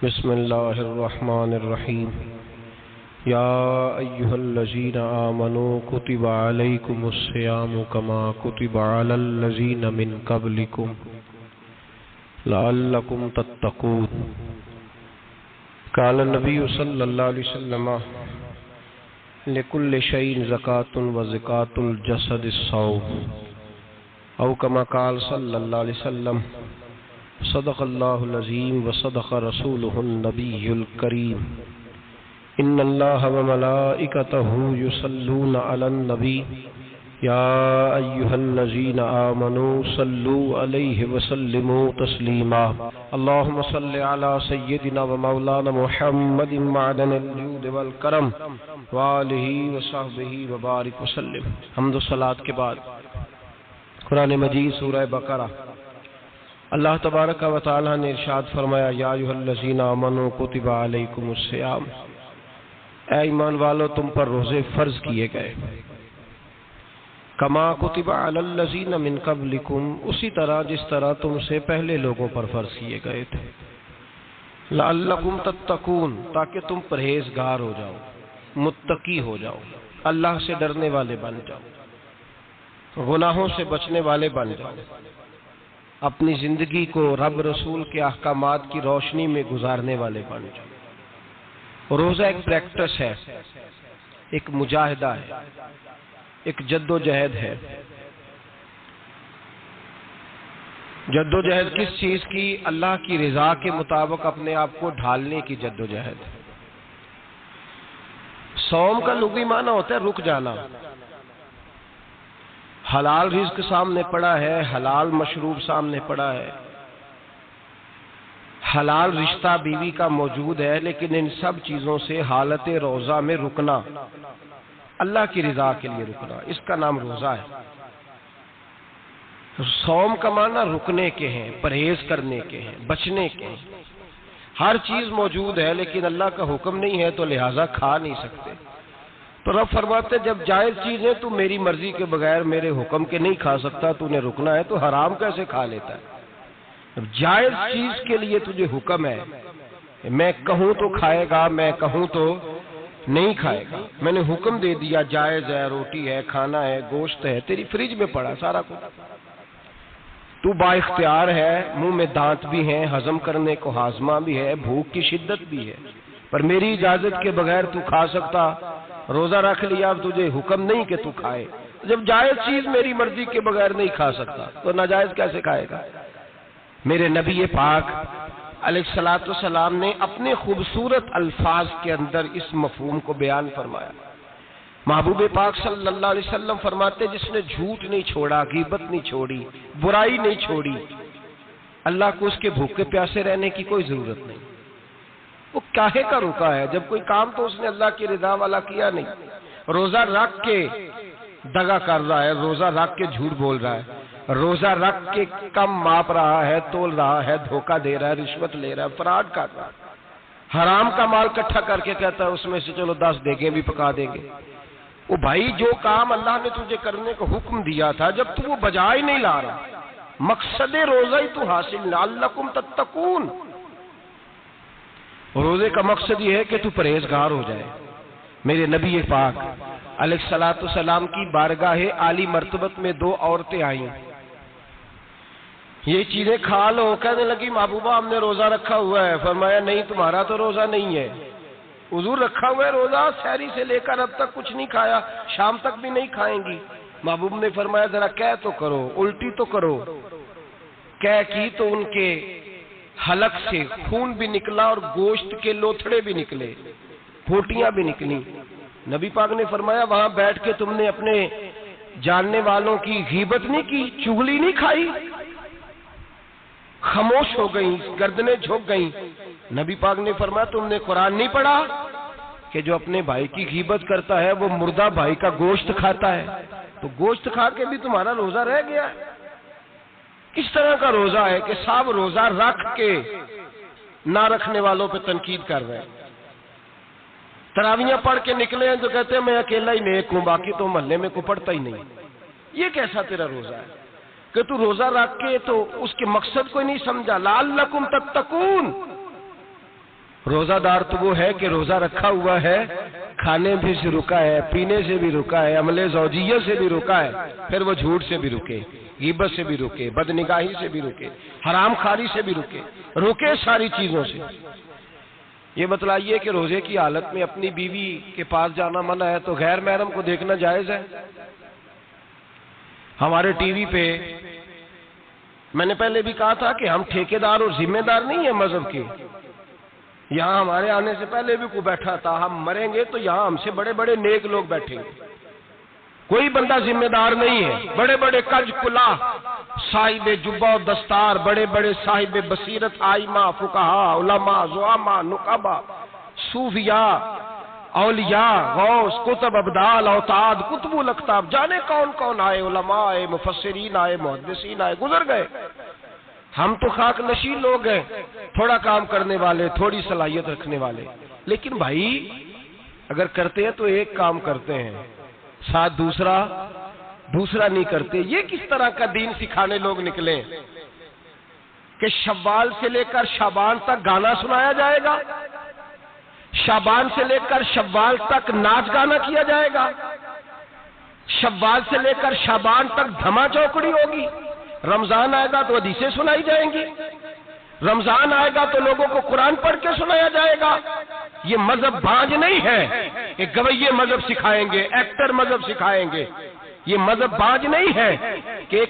بسم اللہ الرحمن الرحیم یا ایہا الذین آمنوا کتب علیکم الصیام کما کتب علی الذین من قبلکم لعلکم تتقون۔ قال النبی صلی اللہ علیہ وسلم لکل شیء زکاۃ وزکاۃ الجسد الصوم، او کما قال صلی اللہ علیہ وسلم صدق اللہ العظیم وصدق رسولہ النبی الکریم۔ ان اللہ وملائکتہ یصلون علی النبی یا ایہا الذین آمنوا صلوا علیہ وسلموا تسلیما۔ اللہم صل علی سیدنا ومولانا محمد معدن الجود والکرم وآلہ وصحبہ وبارک وسلم۔ حمد و صلاۃ کے بعد قرآن مجید سورہ بقرہ، اللہ تبارک و تعالی نے ارشاد فرمایا یا ایھا الذین آمنوا کتب علیکم الصیام، اے ایمان والو تم پر روزے فرض کیے گئے، کما کتب علی الذین من قبلکم، اسی طرح جس طرح تم سے پہلے لوگوں پر فرض کیے گئے تھے، لعلکم تتقون، تاکہ تم پرہیزگار ہو جاؤ، متقی ہو جاؤ، اللہ سے ڈرنے والے بن جاؤ، گناہوں سے بچنے والے بن جاؤ، اپنی زندگی کو رب رسول کے احکامات کی روشنی میں گزارنے والے بن جاؤ۔ روزہ ایک پریکٹس ہے، ایک مجاہدہ ہے، ایک جد و جہد ہے۔ جد و جہد کس چیز کی؟ اللہ کی رضا کے مطابق اپنے آپ کو ڈھالنے کی جد و جہد۔ صوم کا لغوی معنی ہوتا ہے رک جانا۔ حلال رزق سامنے پڑا ہے، حلال مشروب سامنے پڑا ہے، حلال رشتہ بیوی کا موجود ہے، لیکن ان سب چیزوں سے حالت روزہ میں رکنا، اللہ کی رضا کے لیے رکنا، اس کا نام روزہ ہے۔ صوم کا معنی رکنے کے ہیں، پرہیز کرنے کے ہیں، بچنے کے ہیں۔ ہر چیز موجود ہے لیکن اللہ کا حکم نہیں ہے تو لہٰذا کھا نہیں سکتے۔ تو رب فرماتے جب جائز چیز ہے تو میری مرضی کے بغیر میرے حکم کے نہیں کھا سکتا، تو نے رکنا ہے تو حرام کیسے کھا لیتا ہے؟ جب جائز چیز کے لیے تجھے حکم ہے، میں کہوں تو کھائے گا، میں کہوں تو نہیں کھائے گا، میں نے حکم دے دیا جائز ہے، روٹی ہے، کھانا ہے، گوشت ہے، تیری فریج میں پڑا سارا کچھ، تو با اختیار ہے، منہ میں دانت بھی ہیں، ہضم کرنے کو ہاضمہ بھی ہے، بھوک کی شدت بھی ہے، پر میری اجازت کے بغیر تو کھا سکتا؟ روزہ رکھ لیا، اب تجھے حکم نہیں کہ تو کھائے۔ جب جائز چیز میری مرضی کے بغیر نہیں کھا سکتا تو ناجائز کیسے کھائے گا؟ میرے نبی پاک علیہ الصلوۃ والسلام نے اپنے خوبصورت الفاظ کے اندر اس مفہوم کو بیان فرمایا۔ محبوب پاک صلی اللہ علیہ وسلم فرماتے جس نے جھوٹ نہیں چھوڑا، غیبت نہیں چھوڑی، برائی نہیں چھوڑی، اللہ کو اس کے بھوکے پیاسے رہنے کی کوئی ضرورت نہیں۔ وہ کاہے کا رکا ہے؟ جب کوئی کام تو اس نے اللہ کی رضا والا کیا نہیں۔ روزہ رکھ کے دغا کر رہا ہے، روزہ رکھ کے جھوٹ بول رہا ہے، روزہ رکھ کے کم ماپ رہا ہے، تول رہا ہے، دھوکہ دے رہا ہے، رشوت لے رہا ہے، فراڈ کر رہا ہے، حرام کا مال اکٹھا کر کے کہتا ہے اس میں سے چلو 10 دیگیں بھی پکا دیں گے۔ وہ بھائی جو کام اللہ نے تجھے کرنے کو حکم دیا تھا، جب تو وہ بجا ہی نہیں لا رہا، مقصد روزہ ہی تو حاصل لعلکم تتقون۔ روزے کا مقصد یہ ہے کہ تو پرہیزگار ہو جائے۔ میرے نبی پاک علیہ الصلوۃ والسلام کی بارگاہ عالی مرتبت میں 2 عورتیں آئیں، یہ چیزیں کھا لو، کہنے لگی محبوبہ ہم نے روزہ رکھا ہوا ہے۔ فرمایا نہیں تمہارا تو روزہ نہیں ہے، حضور رکھا ہوا ہے روزہ، سحری سے لے کر اب تک کچھ نہیں کھایا، شام تک بھی نہیں کھائیں گی۔ محبوب نے فرمایا ذرا کہہ تو کرو، الٹی تو کرو۔ کہہ کی تو ان کے حلق سے خون بھی نکلا اور گوشت کے لوتھڑے بھی نکلے، پھوٹیاں بھی نکلی۔ نبی پاک نے فرمایا وہاں بیٹھ کے تم نے اپنے جاننے والوں کی غیبت نہیں کی، چغلی نہیں کھائی؟ خاموش ہو گئیں، گردنیں جھک گئیں۔ نبی پاک نے فرمایا تم نے قرآن نہیں پڑھا کہ جو اپنے بھائی کی غیبت کرتا ہے وہ مردہ بھائی کا گوشت کھاتا ہے؟ تو گوشت کھا کے بھی تمہارا روزہ رہ گیا ہے۔ کس طرح کا روزہ ہے کہ صاحب روزہ رکھ کے نہ رکھنے والوں پہ تنقید کر رہے ہیں۔ تراویحاں پڑھ کے نکلے ہیں تو کہتے ہیں میں اکیلا ہی نیک ہوں، باقی تو محلے میں کوئی پڑھتا ہی نہیں۔ یہ کیسا تیرا روزہ ہے کہ تو روزہ رکھ کے تو اس کے مقصد کو نہیں سمجھا؟ لعلکم تتقون، روزہ دار تو وہ ہے کہ روزہ رکھا ہوا ہے، کھانے بھی سے رکا ہے، پینے سے بھی رکا ہے، عمل زوجیہ سے بھی رکا ہے، پھر وہ جھوٹ سے بھی رکے، غیبت سے بھی رکے، بدنگاہی سے بھی رکے، حرام خواری سے بھی رکے ساری چیزوں سے۔ یہ بتلائیے کہ روزے کی حالت میں اپنی بیوی کے پاس جانا منع ہے تو غیر محرم کو دیکھنا جائز ہے؟ ہمارے ٹی وی پہ میں نے پہلے بھی کہا تھا کہ ہم ٹھیکیدار اور ذمہ دار نہیں ہیں مذہب کے۔ یہاں ہمارے آنے سے پہلے بھی کوئی بیٹھا تھا، ہم مریں گے تو یہاں ہم سے بڑے بڑے نیک لوگ بیٹھیں گے، کوئی بندہ ذمہ دار نہیں ہے۔ بڑے بڑے کج کلا، صاحب جبہ و دستار، بڑے بڑے صاحب بصیرت، آئمہ، فقہاء، علماء، زعماء، نقبا، صوفیاء، اولیاء، غوث، کتب، ابدال، اوتاد، کتب الاقطاب، جانے کون کون آئے، علماء آئے، مفسرین آئے، محدثین آئے، گزر گئے۔ ہم تو خاک نشین لوگ ہیں، تھوڑا کام کرنے والے، تھوڑی صلاحیت رکھنے والے۔ لیکن بھائی اگر کرتے ہیں تو ایک کام کرتے ہیں، ساتھ دوسرا نہیں کرتے۔ یہ کس طرح کا دین سکھانے لوگ نکلے کہ شوال سے لے کر شعبان تک گانا سنایا جائے گا، شعبان سے لے کر شوال تک ناچ گانا کیا جائے گا، شوال سے لے کر شعبان تک دھما چوکڑی ہوگی، رمضان آئے گا تو حدیثیں سنائی جائیں گی، رمضان آئے گا تو لوگوں کو قرآن پڑھ کے سنایا جائے گا۔ یہ مذہب بانج نہیں ہے کہ گویے مذہب سکھائیں گے، ایکٹر مذہب سکھائیں گے۔ یہ مذہب بانج نہیں ہے کہ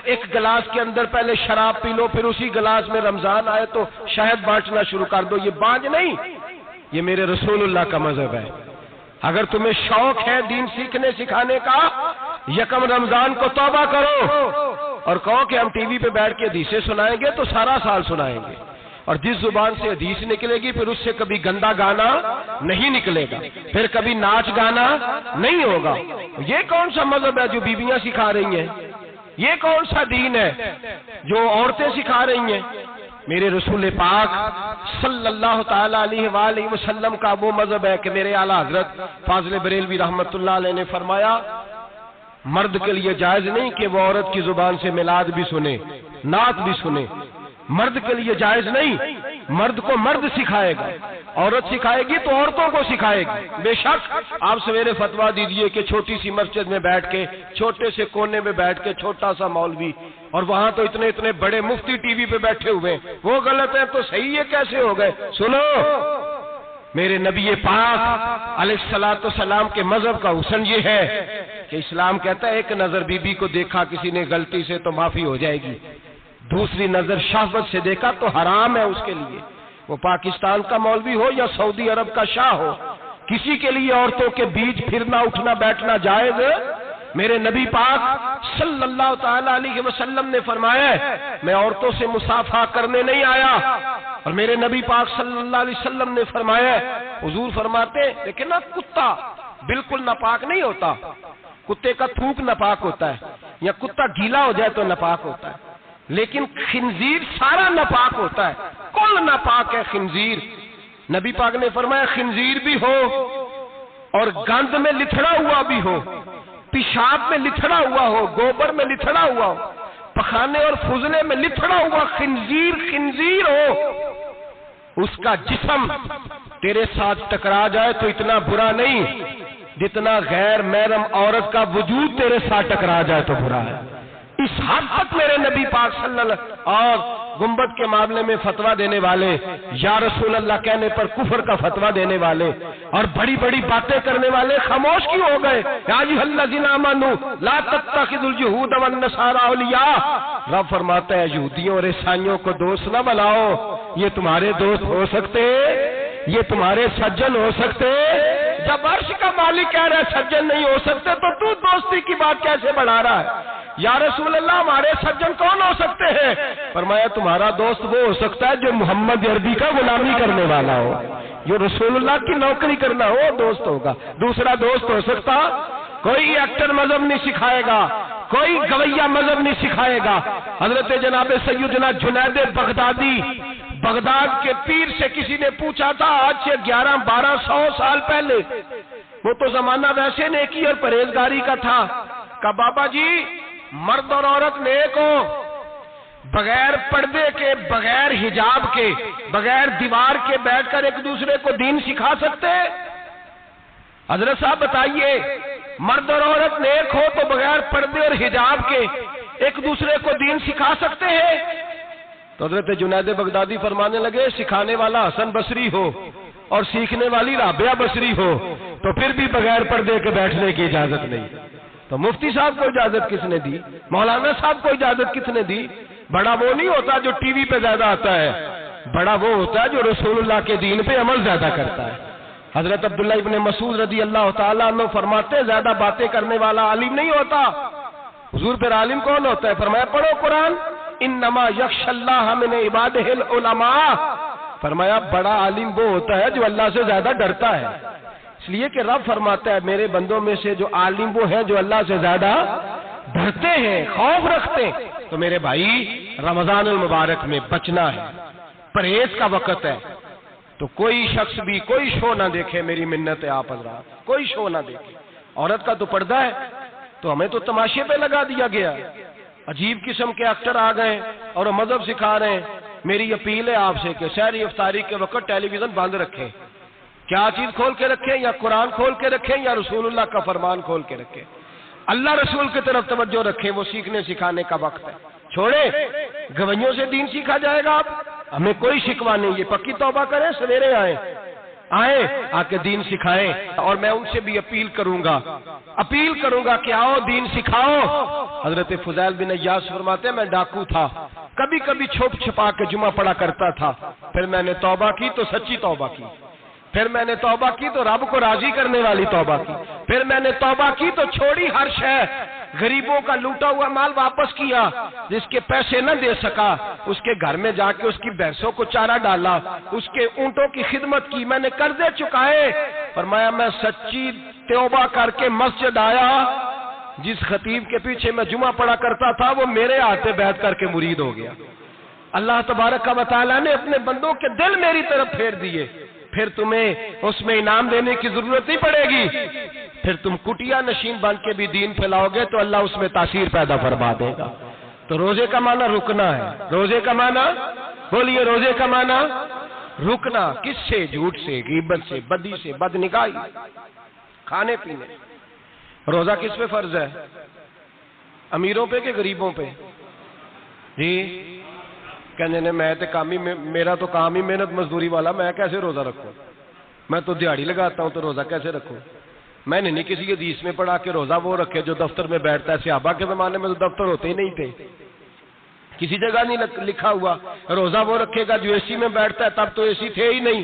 ایک گلاس کے اندر پہلے شراب پی لو، پھر اسی گلاس میں رمضان آئے تو شہد بانٹنا شروع کر دو۔ یہ بانج نہیں، یہ میرے رسول اللہ کا مذہب ہے۔ اگر تمہیں شوق ہے دین سیکھنے سکھانے کا، یکم رمضان کو توبہ کرو اور کہو کہ ہم ٹی وی پہ بیٹھ کے حدیثیں سنائیں گے تو سارا سال سنائیں گے، اور جس زبان سے حدیث نکلے گی پھر اس سے کبھی گندا گانا نہیں نکلے گا، پھر کبھی ناچ گانا نہیں ہوگا۔ یہ کون سا مذہب ہے جو بیویاں سکھا رہی ہیں؟ یہ کون سا دین ہے جو عورتیں سکھا رہی ہیں؟ میرے رسول پاک صلی اللہ تعالی علیہ وآلہ وسلم کا وہ مذہب ہے کہ میرے اعلیٰ حضرت فاضل بریلوی رحمت اللہ علیہ نے فرمایا، مرد کے لیے جائز نہیں کہ وہ عورت کی زبان سے میلاد بھی سنے، نعت بھی سنے۔ مرد کے لیے جائز نہیں، مرد کو مرد سکھائے گا، عورت سکھائے گی تو عورتوں کو سکھائے گی۔ بے شک آپ سویرے فتویٰ دیجئے کہ چھوٹی سی مسجد میں بیٹھ کے، چھوٹے سے کونے میں بیٹھ کے چھوٹا سا مولوی، اور وہاں تو اتنے بڑے مفتی ٹی وی پہ بیٹھے ہوئے، وہ غلط ہے تو صحیح ہے کیسے ہو گئے؟ سنو، میرے نبی پاک علیہ الصلوۃ والسلام کے مذہب کا حسن یہ ہے کہ اسلام کہتا ہے ایک نظر بی بی کو دیکھا کسی نے غلطی سے تو معافی ہو جائے گی، دوسری نظر شہوت سے دیکھا تو حرام ہے اس کے لیے، وہ پاکستان کا مولوی ہو یا سعودی عرب کا شاہ ہو، کسی کے لیے عورتوں کے بیچ پھرنا اٹھنا بیٹھنا جائز ہے۔ میرے نبی پاک صلی اللہ تعالی علیہ وسلم نے فرمایا میں عورتوں سے مصافحہ کرنے نہیں آیا، اور میرے نبی پاک صلی اللہ علیہ وسلم نے فرمایا، حضور فرماتے لیکن نا کتا بالکل ناپاک نہیں ہوتا، کتے کا تھوک ناپاک ہوتا ہے، یا کتا گیلا ہو جائے تو ناپاک ہوتا ہے، لیکن خنزیر سارا ناپاک ہوتا ہے، کل ناپاک ہے خنزیر۔ نبی پاک نے فرمایا خنزیر بھی ہو اور گند میں لتھڑا ہوا بھی ہو، پیشاب میں لتھڑا ہوا ہو، گوبر میں لتھڑا ہوا ہو، پخانے اور فضلے میں لتھڑا ہوا خنزیر ہو، اس کا جسم تیرے ساتھ ٹکرا جائے تو اتنا برا نہیں جتنا غیر محرم عورت کا وجود تیرے ساتھ ٹکرا جائے تو برا ہے۔ اس حد تک میرے نبی پاک صلی اللہ اور گنبد کے معاملے میں فتویٰ دینے والے، یا رسول اللہ کہنے پر کفر کا فتویٰ دینے والے اور بڑی بڑی باتیں کرنے والے خاموش کیوں ہو گئے؟ یا ایھا الذین آمنوا لا تتخذوا اليہود والنصارى اولیاء، رب فرماتا ہے یہودیوں اور عیسائیوں کو دوست نہ بناؤ، یہ تمہارے دوست ہو سکتے، یہ تمہارے سجن ہو سکتے؟ جب عرش کا مالک کہہ رہا ہے سجن نہیں ہو سکتے تو دوستی کی بات کیسے بڑھا رہا ہے؟ یا رسول اللہ ہمارے سجن کون ہو سکتے ہیں؟ فرمایا تمہارا دوست وہ ہو سکتا ہے جو محمد عربی کا غلامی کرنے والا ہو، جو رسول اللہ کی نوکری کرنا ہو دوست ہوگا، دوسرا دوست ہو سکتا؟ کوئی ایکٹر مذہب نہیں سکھائے گا، کوئی گویہ مذہب نہیں سکھائے گا۔ حضرت جناب سیدنا جنید بغدادی، بغداد کے پیر سے کسی نے پوچھا تھا آج سے 1100-1200 سال پہلے، وہ تو زمانہ ویسے نیکی اور پرہیزگاری کا تھا، کہا بابا جی مرد اور عورت نیک ہو، بغیر پردے کے، بغیر حجاب کے، بغیر دیوار کے بیٹھ کر ایک دوسرے کو دین سکھا سکتے ہیں؟ حضرت صاحب بتائیے، مرد اور عورت نیک ہو تو بغیر پردے اور حجاب کے ایک دوسرے کو دین سکھا سکتے ہیں؟ تو حضرت جنید بغدادی فرمانے لگے سکھانے والا حسن بصری ہو اور سیکھنے والی رابعہ بصری ہو تو پھر بھی بغیر پردے کے بیٹھنے کی اجازت نہیں۔ تو مفتی صاحب کو اجازت کس نے دی؟ مولانا صاحب کو اجازت کس نے دی؟ بڑا وہ نہیں ہوتا جو ٹی وی پہ زیادہ آتا ہے، بڑا وہ ہوتا ہے جو رسول اللہ کے دین پہ عمل زیادہ کرتا ہے۔ حضرت عبداللہ ابن مسعود رضی اللہ تعالیٰ عنہ فرماتے ہیں زیادہ باتیں کرنے والا عالم نہیں ہوتا۔ حضور پھر عالم کون ہوتا ہے؟ فرمایا پڑھو قرآن، انما یخشی اللہ من عبادہ العلماء۔ فرمایا بڑا عالم وہ ہوتا ہے جو اللہ سے زیادہ ڈرتا ہے، اس لیے کہ رب فرماتا ہے میرے بندوں میں سے جو عالم وہ ہیں جو اللہ سے زیادہ ڈرتے ہیں، خوف رکھتے ہیں۔ تو میرے بھائی رمضان المبارک میں بچنا ہے، پرہیز کا وقت ہے، تو کوئی شخص بھی کوئی شو نہ دیکھے، میری منت ہے آپ حضرات، کوئی شو نہ دیکھے۔ عورت کا تو پردہ ہے تو ہمیں تو تماشے پہ لگا دیا گیا، عجیب قسم کے ایکٹر آ گئے اور وہ مذہب سکھا رہے ہیں۔ میری اپیل ہے آپ سے کہ سحری افطاری کے وقت ٹیلی ویژن بند رکھیں، کیا چیز کھول کے رکھیں؟ یا قرآن کھول کے رکھیں یا رسول اللہ کا فرمان کھول کے رکھیں، اللہ رسول کی طرف توجہ رکھیں، وہ سیکھنے سکھانے کا وقت ہے۔ چھوڑے گویوں سے دین سیکھا جائے گا، ہمیں کوئی شکوہ نہیں، یہ پکی توبہ کریں، سویرے آئیں آ کے دین سکھائیں۔ اور میں ان سے بھی اپیل کروں گا کہ آؤ دین سکھاؤ۔ حضرت فضیل بن عیاض فرماتے ہیں میں ڈاکو تھا، کبھی کبھی چھپ چھپا کے جمعہ پڑھا کرتا تھا، پھر میں نے توبہ کی تو سچی توبہ کی، پھر میں نے توبہ کی تو رب کو راضی کرنے والی توبہ کی، پھر میں نے توبہ کی تو چھوڑی ہر شے، غریبوں کا لوٹا ہوا مال واپس کیا، جس کے پیسے نہ دے سکا اس کے گھر میں جا کے اس کی بھینسوں کو چارہ ڈالا، اس کے اونٹوں کی خدمت کی، میں نے قرضے چکائے۔ فرمایا میں سچی توبہ کر کے مسجد آیا، جس خطیب کے پیچھے میں جمعہ پڑھا کرتا تھا وہ میرے ہاتھ پہ بیٹھ کر کے مرید ہو گیا۔ اللہ تبارک و تعالیٰ نے اپنے بندوں کے دل میری طرف پھیر دیے، پھر تمہیں اس میں انعام دینے کی ضرورت نہیں پڑے گی، پھر تم کٹیا نشین بن کے بھی دین پھیلاؤ گے تو اللہ اس میں تاثیر پیدا فرما دے گا۔ تو روزے کا معنی رکنا ہے، روزے کا معنی بولیے، روزے کا معنی رکنا، کس سے؟ جھوٹ سے، غیبت سے، بدی سے، بدنگاہی، کھانے پینے۔ روزہ کس پہ فرض ہے؟ امیروں پہ کہ غریبوں پہ؟ جی کہنے نے میں تو کام ہی میرا تو کام ہی محنت مزدوری والا، میں کیسے روزہ رکھوں؟ میں تو دیہڑی لگاتا ہوں تو روزہ کیسے رکھوں؟ میں نے نہیں کسی حدیث میں پڑھا کہ روزہ وہ رکھے جو دفتر میں بیٹھتا ہے، صحابہ کے زمانے میں تو دفتر ہوتے ہی نہیں تھے، کسی جگہ نہیں لکھا ہوا روزہ وہ رکھے گا جو اے سی میں بیٹھتا ہے، تب تو اے سی تھے ہی نہیں۔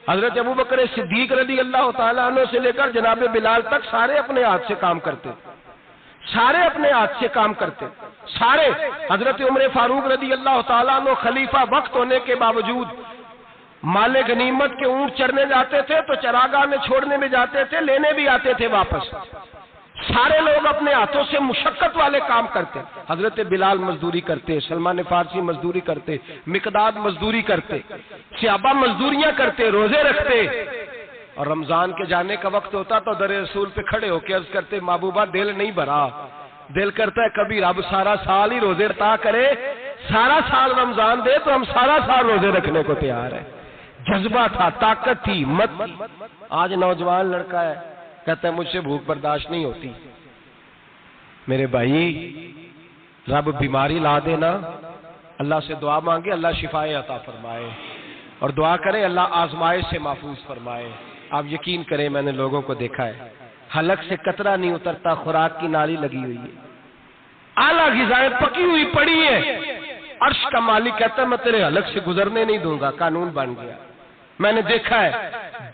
حضرت ابوبکر صدیق رضی اللہ تعالیٰ عنہ سے لے کر جناب بلال تک سارے اپنے ہاتھ سے کام کرتے، سارے اپنے ہاتھ سے کام کرتے، سارے۔ حضرت عمر فاروق رضی اللہ تعالیٰ عنہ خلیفہ وقت ہونے کے باوجود مال غنیمت کے اونٹ چرنے جاتے تھے تو چراگاہ میں چھوڑنے میں جاتے تھے، لینے بھی آتے تھے واپس، سارے لوگ اپنے ہاتھوں سے مشقت والے کام کرتے۔ حضرت بلال مزدوری کرتے، سلمان فارسی مزدوری کرتے، مقداد مزدوری کرتے، صحابہ مزدوریاں کرتے، روزے رکھتے، اور رمضان کے جانے کا وقت ہوتا تو در رسول پہ کھڑے ہو کے عرض کرتے محبوبہ دل نہیں بھرا، دل کرتا ہے کبھی رب سارا سال ہی روزے عطا کرے، سارا سال رمضان دے تو ہم سارا سال روزے رکھنے کو تیار ہیں۔ جذبہ تھا، طاقت تھی، ہمت تھی۔ آج نوجوان لڑکا ہے کہتا ہے مجھ سے بھوک برداشت نہیں ہوتی۔ میرے بھائی رب بیماری لا دینا، اللہ سے دعا مانگے اللہ شفائے عطا فرمائے، اور دعا کرے اللہ آزمائش سے محفوظ فرمائے۔ آپ یقین کریں میں نے لوگوں کو دیکھا ہے حلق سے قطرہ نہیں اترتا، خوراک کی نالی لگی ہوئی ہے، اعلیٰ غذائیں پکی ہوئی پڑی ہیں، عرش کا مالک کہتا ہے میں تیرے حلق سے گزرنے نہیں دوں گا، قانون بن گیا۔ میں نے دیکھا ہے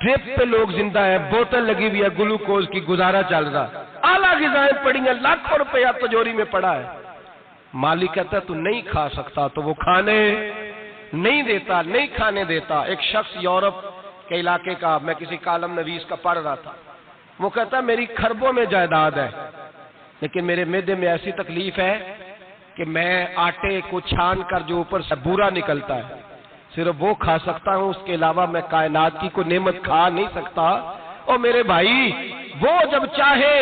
ڈرپ پہ لوگ زندہ ہے، بوتل لگی ہوئی ہے گلوکوز کی، گزارا چل رہا، اعلیٰ غذائیں پڑی ہیں، لاکھوں روپیہ تجوری میں پڑا ہے، مالک کہتا ہے تو نہیں کھا سکتا، تو وہ کھانے نہیں دیتا، نہیں کھانے دیتا۔ ایک شخص یورپ کے علاقے کا، میں کسی کالم نویس کا پڑھ رہا تھا، وہ کہتا ہے میری خربوں میں جائیداد ہے لیکن میرے معدے میں ایسی تکلیف ہے کہ میں آٹے کو چھان کر جو اوپر سے بورا نکلتا ہے صرف وہ کھا سکتا ہوں، اس کے علاوہ میں کائنات کی کوئی نعمت کھا نہیں سکتا۔ اور میرے بھائی وہ جب چاہے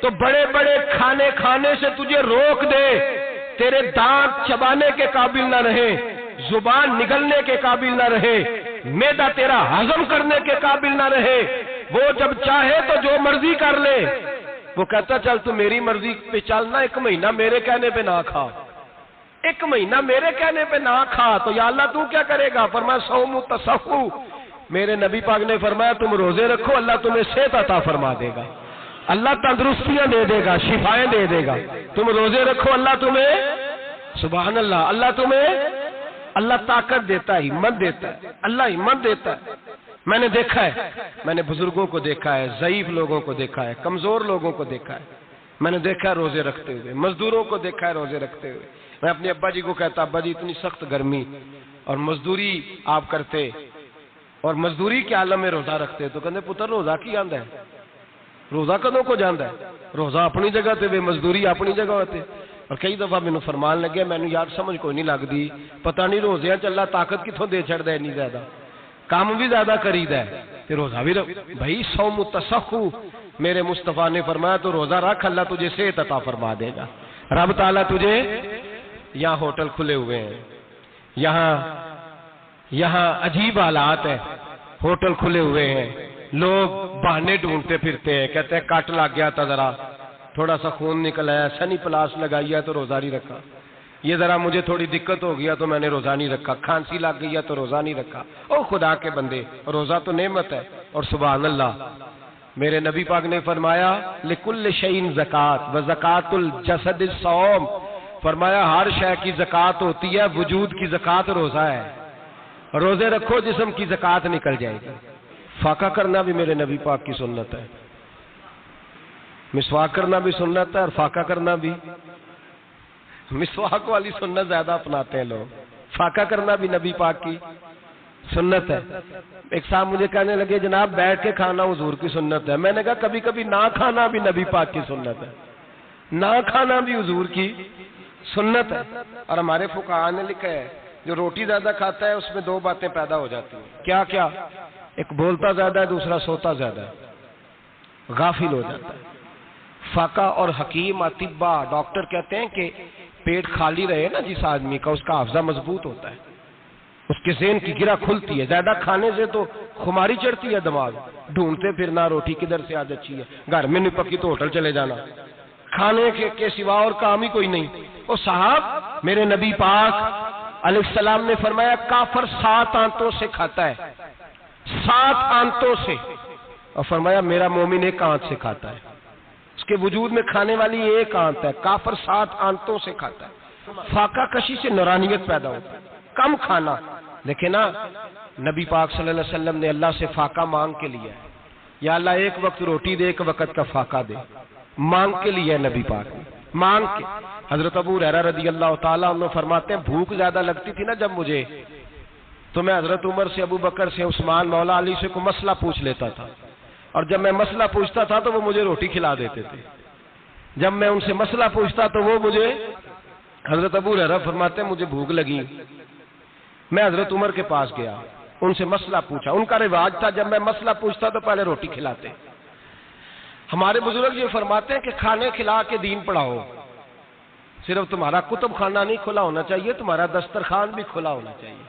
تو بڑے بڑے کھانے کھانے سے تجھے روک دے، تیرے دانت چبانے کے قابل نہ رہے، زبان نگلنے کے قابل نہ رہے، معدہ تیرا ہضم کرنے کے قابل نہ رہے، وہ جب چاہے تو جو مرضی کر لے۔ وہ کہتا چل تو میری مرضی پہ چلنا، 1 مہینہ میرے کہنے پہ نہ کھا، 1 مہینہ میرے کہنے پہ نہ کھا، تو یا اللہ تو کیا کرے گا؟ فرمایا صوم تصحو، میرے نبی پاک نے فرمایا تم روزے رکھو، اللہ تمہیں صحت عطا فرما دے گا، اللہ تندرستیاں دے دے گا، شفائیں دے دے گا۔ تم روزے رکھو، اللہ تمہیں، سبحان اللہ، اللہ طاقت دیتا ہے، ہمت دیتا ہے، اللہ ہمت دیتا ہے۔ میں نے دیکھا ہے، میں نے بزرگوں کو دیکھا ہے، ضعیف لوگوں کو دیکھا ہے، کمزور لوگوں کو دیکھا ہے، میں نے دیکھا ہے روزے رکھتے ہوئے، مزدوروں کو دیکھا ہے روزے رکھتے ہوئے۔ میں اپنے ابا جی کو کہتا ابا جی اتنی سخت گرمی اور مزدوری آپ کرتے اور مزدوری کے عالم میں روزہ رکھتے، تو کہتے پتر روزہ کی آندا ہے، روزہ کدوں کو جاندا ہے، روزہ اپنی جگہ تے وے مزدوری اپنی جگہ ہوتے۔ اور کئی دفعہ مینوں فرمان لگے، مینوں یار سمجھ کوئی نہیں لگدی، پتہ نہیں روزیاں چ اللہ طاقت کتھوں دے چھڑدا ہے اتنی زیادہ، کام بھی زیادہ کریدا ہے تے روزہ بھی بھائی صوم تصحو، میرے مصطفیٰ نے فرمایا تو روزہ رکھ، اللہ تجھے صحت عطا فرما دے گا۔ رب تعالیٰ تجھے، یہاں ہوٹل کھلے ہوئے ہیں، یہاں عجیب حالات ہے، ہوٹل کھلے ہوئے ہیں، لوگ بہانے ڈھونڈتے پھرتے ہیں، کہتے ہیں کٹ لگ گیا تھا، ذرا تھوڑا سا خون نکل آیا، سنی پلاس لگائی ہے تو روزہ نہیں رکھا، یہ ذرا مجھے تھوڑی دقت ہو گیا تو میں نے روزہ نہیں رکھا، کھانسی لگ گئی ہے تو روزہ نہیں رکھا۔ او خدا کے بندے، روزہ تو نعمت ہے، اور سبحان اللہ میرے نبی پاک نے فرمایا لکل شیء زکات و زکات الجسد الصوم، فرمایا ہر شے کی زکات ہوتی ہے، وجود کی زکات روزہ ہے، روزے رکھو جسم کی زکات نکل جائے گی۔ فاقہ کرنا بھی میرے نبی پاک کی سنت ہے، مسواک کرنا بھی سنت ہے، اور فاقہ کرنا بھی، مسواک والی سنت زیادہ اپناتے ہیں لوگ، فاقہ کرنا بھی نبی پاک کی سنت ہے۔ ایک صاحب مجھے کہنے لگے جناب بیٹھ کے کھانا حضور کی سنت ہے، میں نے کہا کبھی کبھی نہ کھانا بھی نبی پاک کی سنت ہے، نہ کھانا بھی حضور کی سنت ہے۔ اور ہمارے فقہاء نے لکھا ہے جو روٹی زیادہ کھاتا ہے اس میں 2 باتیں پیدا ہو جاتی ہیں، کیا کیا؟ ایک بولتا زیادہ ہے، دوسرا سوتا زیادہ ہے، غافل ہو جاتا ہے۔ فقہ اور حکیم اطباء ڈاکٹر کہتے ہیں کہ پیٹ خالی رہے نا جس آدمی کا، اس کا حافظہ مضبوط ہوتا ہے، اس کے ذہن کی گرہ کھلتی ہے، زیادہ کھانے سے تو خماری چڑھتی ہے، دماغ ڈھونڈتے پھرنا روٹی کدھر سے آج اچھی ہے، گھر میں نہیں پکی تو ہوٹل چلے جانا، کھانے کے سوا اور کام ہی کوئی نہیں۔ وہ صاحب میرے نبی پاک علیہ السلام نے فرمایا کافر 7 آنتوں سے کھاتا ہے، 7 آنتوں سے، اور فرمایا میرا مومن 1 آنت سے کھاتا ہے، اس کے وجود میں کھانے والی 1 آنت ہے، کافر 7 آنتوں سے کھاتا ہے۔ فاقہ کشی سے نورانیت پیدا ہوتا ہے، کم کھانا۔ دیکھیں نا نبی پاک صلی اللہ علیہ وسلم نے اللہ سے فاقہ مانگ کے لیا ہے، یا اللہ 1 وقت روٹی دے، 1 وقت کا فاقہ دے، مانگ کے لیا ہے نبی پاک نے، مانگ کے۔ حضرت ابو ہریرہ رضی اللہ تعالیٰ عنہ فرماتے ہیں بھوک زیادہ لگتی تھی نا جب مجھے، تو میں حضرت عمر سے، ابو بکر سے، عثمان، مولا علی سے کوئی مسئلہ پوچھ لیتا تھا، اور جب میں مسئلہ پوچھتا تھا تو وہ مجھے روٹی کھلا دیتے تھے، جب میں ان سے مسئلہ پوچھتا تو وہ مجھے، حضرت ابو ہریرہ فرماتے ہیں مجھے بھوک لگی، میں حضرت عمر کے پاس گیا، ان سے مسئلہ پوچھا، ان کا رواج تھا جب میں مسئلہ پوچھتا تو پہلے روٹی کھلاتے۔ ہمارے بزرگ یہ فرماتے ہیں کہ کھانے کھلا کے دین پڑھاؤ، صرف تمہارا کتب خانہ نہیں کھلا ہونا چاہیے، تمہارا دسترخوان بھی کھلا ہونا چاہیے۔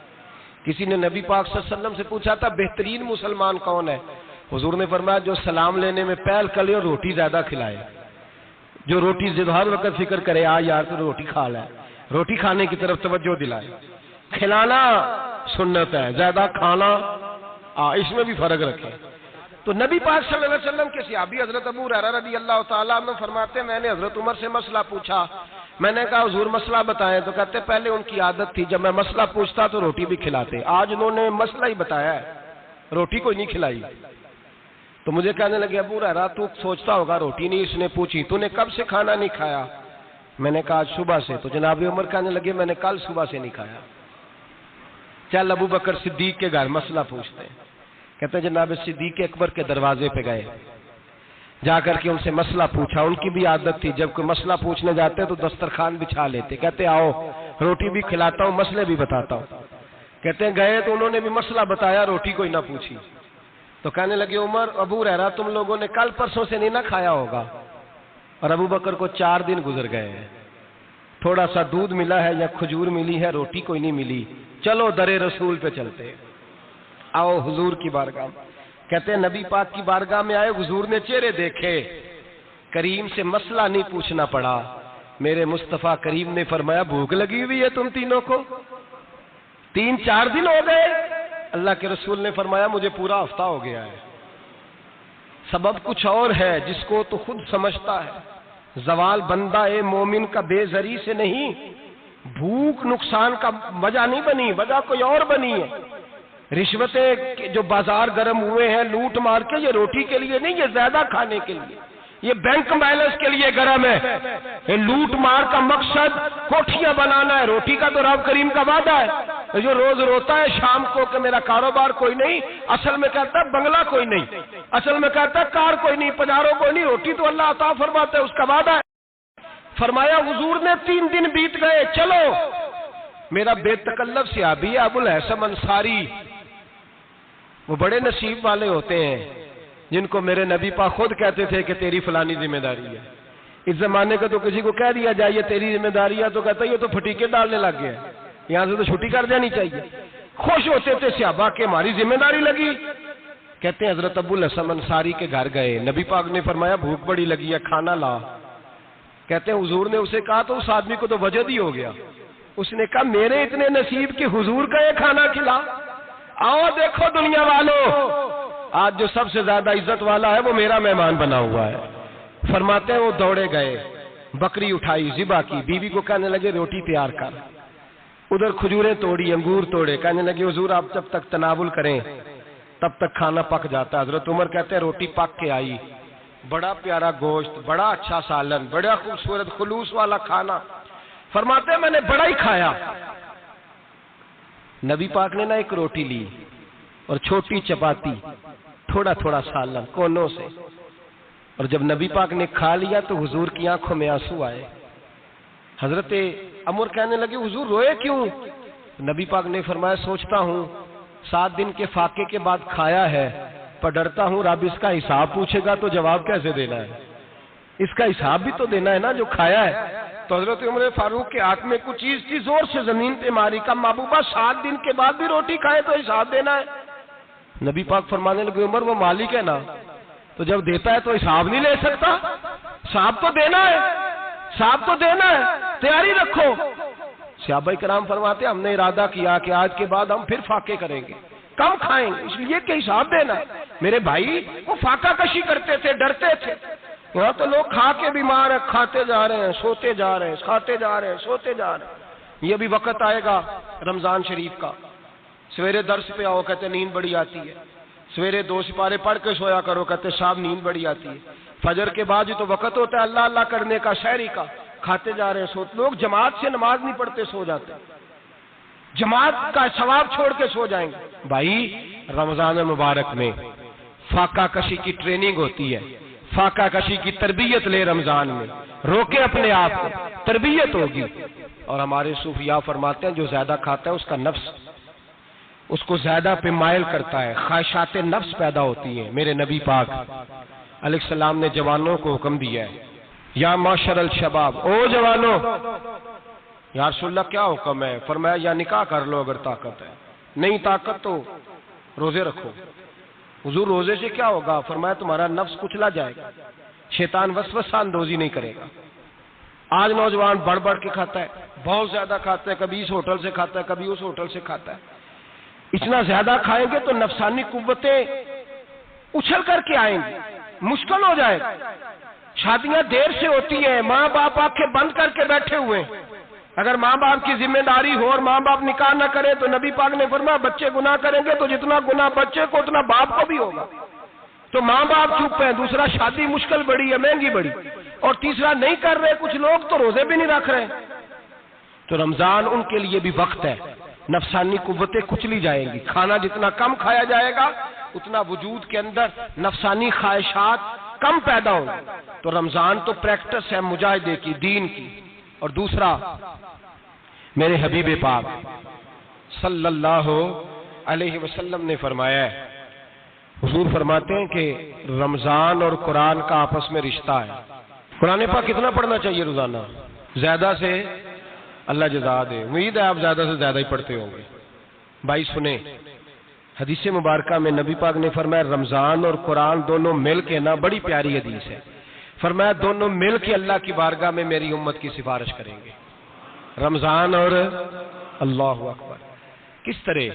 کسی نے نبی پاک صلی اللہ علیہ وسلم سے پوچھا تھا بہترین مسلمان کون ہے؟ حضور نے فرمایا جو سلام لینے میں پہل کرے اور روٹی زیادہ کھلائے، جو روٹی ہر وقت فکر کرے آ یار تو روٹی کھا لے، روٹی کھانے کی طرف توجہ دلائے۔ کھلانا سنت ہے، زیادہ کھانا اس میں بھی فرق رکھے۔ تو نبی پاک صلی اللہ علیہ وسلم کے صحابی حضرت ابو ہریرہ رضی اللہ تعالیٰ عنہ فرماتے ہیں میں نے حضرت عمر سے مسئلہ پوچھا، میں نے کہا حضور مسئلہ بتائیں، تو کہتے پہلے ان کی عادت تھی جب میں مسئلہ پوچھتا تو روٹی بھی کھلاتے، آج انہوں نے مسئلہ ہی بتایا ہے، روٹی کوئی نہیں کھلائی۔ تو مجھے کہنے لگے ابو ہریرہ تو سوچتا ہوگا روٹی نہیں اس نے پوچھی، تو نے کب سے کھانا نہیں کھایا؟ میں نے کہا آج صبح سے۔ تو جناب عمر کہنے لگے میں نے کل صبح سے نہیں کھایا۔ چل ابو بکر صدیق کے گھر مسئلہ پوچھتے ہیں، کہتے ہیں جناب صدیق اکبر کے دروازے پہ گئے، جا کر کے ان سے مسئلہ پوچھا۔ ان کی بھی عادت تھی جب کوئی مسئلہ پوچھنے جاتے تو دسترخوان بچھا لیتے، کہتے آؤ روٹی بھی کھلاتا ہوں مسئلے بھی بتاتا ہوں۔ کہتے ہیں گئے تو انہوں نے بھی مسئلہ بتایا، روٹی کوئی نہ پوچھی۔ تو کہنے لگے عمر ابو ہریرہ تم لوگوں نے کل پرسوں سے نہیں نہ کھایا ہوگا، اور ابو بکر کو 4 دن گزر گئے ہیں، تھوڑا سا دودھ ملا ہے یا کھجور ملی ہے، روٹی کوئی نہیں ملی، چلو در رسول پہ چلتے، آؤ حضور کی بارگاہ میں۔ کہتے ہیں نبی پاک کی بارگاہ میں آئے، حضور نے چہرے دیکھے، کریم سے مسئلہ نہیں پوچھنا پڑا، میرے مصطفیٰ کریم نے فرمایا بھوک لگی ہوئی ہے تم تینوں کو؟ 3-4 دن ہو گئے؟ اللہ کے رسول نے فرمایا مجھے پورا ہفتہ ہو گیا ہے۔ سبب کچھ اور ہے جس کو تو خود سمجھتا ہے، زوال بندہ مومن کا بے زری سے نہیں، بھوک نقصان کا وجہ نہیں بنی، وجہ کوئی اور بنی ہے۔ رشوتیں جو بازار گرم ہوئے ہیں لوٹ مار کے، یہ روٹی کے لیے نہیں، یہ زیادہ کھانے کے لیے، یہ بینک بیلنس کے لیے گرم ہے۔ یہ لوٹ مار کا مقصد کوٹھیاں بنانا ہے، روٹی کا تو رب کریم کا وعدہ ہے۔ جو روز روتا ہے شام کو کہ میرا کاروبار کوئی نہیں، اصل میں کہتا ہے بنگلہ کوئی نہیں، اصل میں کہتا ہے کار کوئی نہیں، پجارو کوئی نہیں، روٹی تو اللہ عطا فرماتا ہے، اس کا وعدہ ہے۔ فرمایا حضور نے 3 دن بیت گئے، چلو میرا بے تکلف صحابی ابو الحسن انصاری، وہ بڑے نصیب والے ہوتے ہیں جن کو میرے نبی پاک خود کہتے تھے کہ تیری فلانی ذمہ داری ہے۔ اس زمانے کا تو کسی کو کہہ دیا جائے یہ تیری ذمہ داری ہے تو کہتا ہے یہ تو پھٹیکے ڈالنے لگ گیا ہے، یہاں سے تو چھٹی کر جانی چاہیے۔ خوش ہوتے تھے صحابہ کہ ہماری ذمہ داری لگی۔ کہتے ہیں حضرت ابو الحسن انصاری کے گھر گئے، نبی پاک نے فرمایا بھوک بڑی لگی ہے، کھانا لا۔ کہتے ہیں حضور نے اسے کہا تو اس آدمی کو تو وجد ہی ہو گیا، اس نے کہا میرے اتنے نصیب کہ حضور کا یہ کھانا کھلا۔ آؤ دیکھو دنیا والوں، آج جو سب سے زیادہ عزت والا ہے وہ میرا مہمان بنا ہوا ہے۔ فرماتے ہیں وہ دوڑے گئے، بکری اٹھائی، ذبح کی، بیوی کو کہنے لگے روٹی تیار کر، ادھر کھجوریں توڑی، انگور توڑے، کہنے لگے حضور آپ جب تک تناول کریں تب تک کھانا پک جاتا ہے۔ حضرت عمر کہتے ہیں روٹی پک کے آئی، بڑا پیارا گوشت، بڑا اچھا سالن، بڑا خوبصورت خلوص والا کھانا۔ فرماتے ہیں میں نے بڑا ہی کھایا۔ نبی پاک نے نہ ایک روٹی لی اور چھوٹی چپاتی، تھوڑا تھوڑا سالن کونوں سے، اور جب نبی پاک نے کھا لیا تو حضور کی آنکھوں میں آنسو آئے۔ حضرت عمر کہنے لگے حضور روئے کیوں؟ نبی پاک نے فرمایا سوچتا ہوں 7 دن کے فاقے کے بعد کھایا ہے، پر ڈرتا ہوں رب اس کا حساب پوچھے گا تو جواب کیسے دینا ہے، اس کا حساب بھی تو دینا ہے نا جو کھایا ہے۔ تو حضرت عمر فاروق کے ہاتھ میں کچھ چیز تھی، زور سے زمین پہ ماری، کہا محبوبہ 7 دن کے بعد بھی روٹی کھائے تو حساب دینا ہے۔ نبی پاک فرمانے لگے عمر وہ مالک ہے نا، تو جب دیتا ہے تو حساب نہیں لے سکتا، حساب تو دینا ہے، حساب تو دینا ہے، تیاری رکھو۔ صحابہ کرام فرماتے ہم نے ارادہ کیا کہ آج کے بعد ہم پھر فاقے کریں گے، کم کھائیں گے، اس لیے کہ حساب دینا ہے۔ میرے بھائی وہ فاقہ کشی کرتے تھے، ڈرتے تھے۔ یہاں تو لوگ کھا کے بیمار ہیں، کھاتے جا رہے ہیں، سوتے جا رہے ہیں، کھاتے جا رہے ہیں، سوتے جا رہے ہیں۔ یہ بھی وقت آئے گا رمضان شریف کا، سویرے درس پہ آؤ کہتے نیند بڑی آتی ہے، سویرے 2 سپارے پڑھ کے سویا کرو کہتے صاحب نیند بڑی آتی ہے، فجر کے بعد ہی تو وقت ہوتا ہے اللہ اللہ کرنے کا، شہری کا، کھاتے جا رہے ہیں، سوتے۔ لوگ جماعت سے نماز نہیں پڑھتے سو جاتے، جماعت کا ثواب چھوڑ کے سو جائیں گے۔ بھائی رمضان مبارک میں فاقہ کشی کی ٹریننگ ہوتی ہے، فاقہ کشی کی تربیت لے، رمضان میں روکے اپنے آپ کو، تربیت ہوگی۔ اور ہمارے صوفیاء فرماتے ہیں جو زیادہ کھاتا ہے اس کا نفس اس کو زیادہ پہ مائل کرتا ہے، خواہشات نفس پیدا ہوتی ہیں۔ میرے نبی پاک علیہ السلام نے جوانوں کو حکم دیا ہے یا معاشر الشباب، او جوانوں، یا رسول اللہ کیا حکم ہے؟ فرمایا یا نکاح کر لو اگر طاقت ہے، نہیں طاقت تو روزے رکھو۔ حضور روزے سے کیا ہوگا؟ فرمایا تمہارا نفس کچلا جائے گا، شیطان وسوسہ اندوزی نہیں کرے گا۔ آج نوجوان بڑھ بڑھ کے کھاتا ہے، بہت زیادہ کھاتا ہے، کبھی اس ہوٹل سے کھاتا ہے، کبھی اس ہوٹل سے کھاتا ہے۔ اتنا زیادہ کھائیں گے تو نفسانی قوتیں اچھل کر کے آئیں گی، مشکل ہو جائے گا۔ شادیاں دیر سے ہوتی ہیں، ماں باپ آنکھیں بند کر کے بیٹھے ہوئے ہیں۔ اگر ماں باپ کی ذمہ داری ہو اور ماں باپ نکاح نہ کرے تو نبی پاک نے فرمایا بچے گناہ کریں گے تو جتنا گناہ بچے کو اتنا باپ کو بھی ہوگا۔ تو ماں باپ چپ ہیں، دوسرا شادی مشکل بڑی ہے، مہنگی بڑی، اور تیسرا نہیں کر رہے، کچھ لوگ تو روزے بھی نہیں رکھ رہے۔ تو رمضان ان کے لیے بھی وقت ہے، نفسانی قوتیں کچلی جائیں گی، کھانا جتنا کم کھایا جائے گا اتنا وجود کے اندر نفسانی خواہشات کم پیدا ہوں گی۔ تو رمضان تو پریکٹس ہے مجاہدے کی، دین کی۔ اور دوسرا میرے حبیب پاک صلی اللہ علیہ وسلم نے فرمایا ہے، حضور فرماتے ہیں کہ رمضان اور قرآن کا آپس میں رشتہ ہے۔ قرآن پاک کتنا پڑھنا چاہیے روزانہ؟ زیادہ سے اللہ جزا دے، امید ہے آپ زیادہ سے زیادہ ہی پڑھتے ہوں گے۔ بھائی سنیں، حدیث مبارکہ میں نبی پاک نے فرمایا رمضان اور قرآن دونوں مل کے نا، بڑی پیاری حدیث ہے، فرمایا دونوں مل کے اللہ کی بارگاہ میں میری امت کی سفارش کریں گے، رمضان اور اللہ اکبر۔ کس طرح؟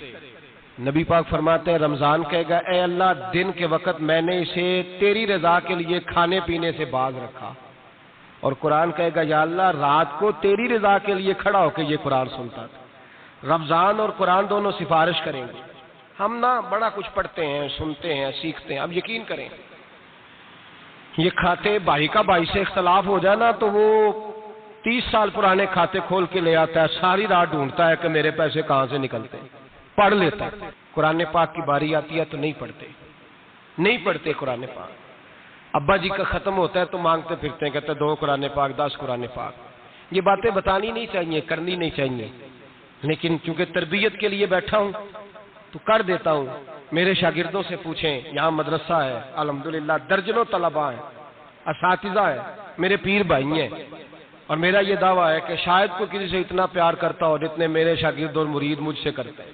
نبی پاک فرماتے ہیں رمضان کہے گا اے اللہ دن کے وقت میں نے اسے تیری رضا کے لیے کھانے پینے سے باز رکھا، اور قرآن کہے گا یا اللہ رات کو تیری رضا کے لیے کھڑا ہو کے یہ قرآن سنتا تھا۔ رمضان اور قرآن دونوں سفارش کریں گے۔ ہم نا بڑا کچھ پڑھتے ہیں، سنتے ہیں، سیکھتے ہیں، اب یقین کریں یہ کھاتے بھائی کا بھائی سے اختلاف ہو جائے نا تو وہ 30 سال پرانے کھاتے کھول کے لے آتا ہے، ساری رات ڈھونڈتا ہے کہ میرے پیسے کہاں سے نکلتے ہیں، پڑھ لیتا ہے۔ قرآن پاک کی باری آتی ہے تو نہیں پڑھتے قرآن پاک۔ ابا جی کا ختم ہوتا ہے تو مانگتے پھرتے ہیں، کہتے ہیں 2 قرآن پاک 10 قرآن پاک۔ یہ باتیں بتانی نہیں چاہیے، کرنی نہیں چاہیے، لیکن چونکہ تربیت کے لیے بیٹھا ہوں تو کر دیتا ہوں۔ میرے شاگردوں سے پوچھیں، یہاں مدرسہ ہے الحمدللہ، درجنوں طلباء ہیں، اساتذہ ہیں، میرے پیر بھائی ہیں، اور میرا یہ دعویٰ ہے کہ شاید کوئی کسی سے اتنا پیار کرتا ہو جتنے میرے شاگرد اور مرید مجھ سے کرتے ہیں،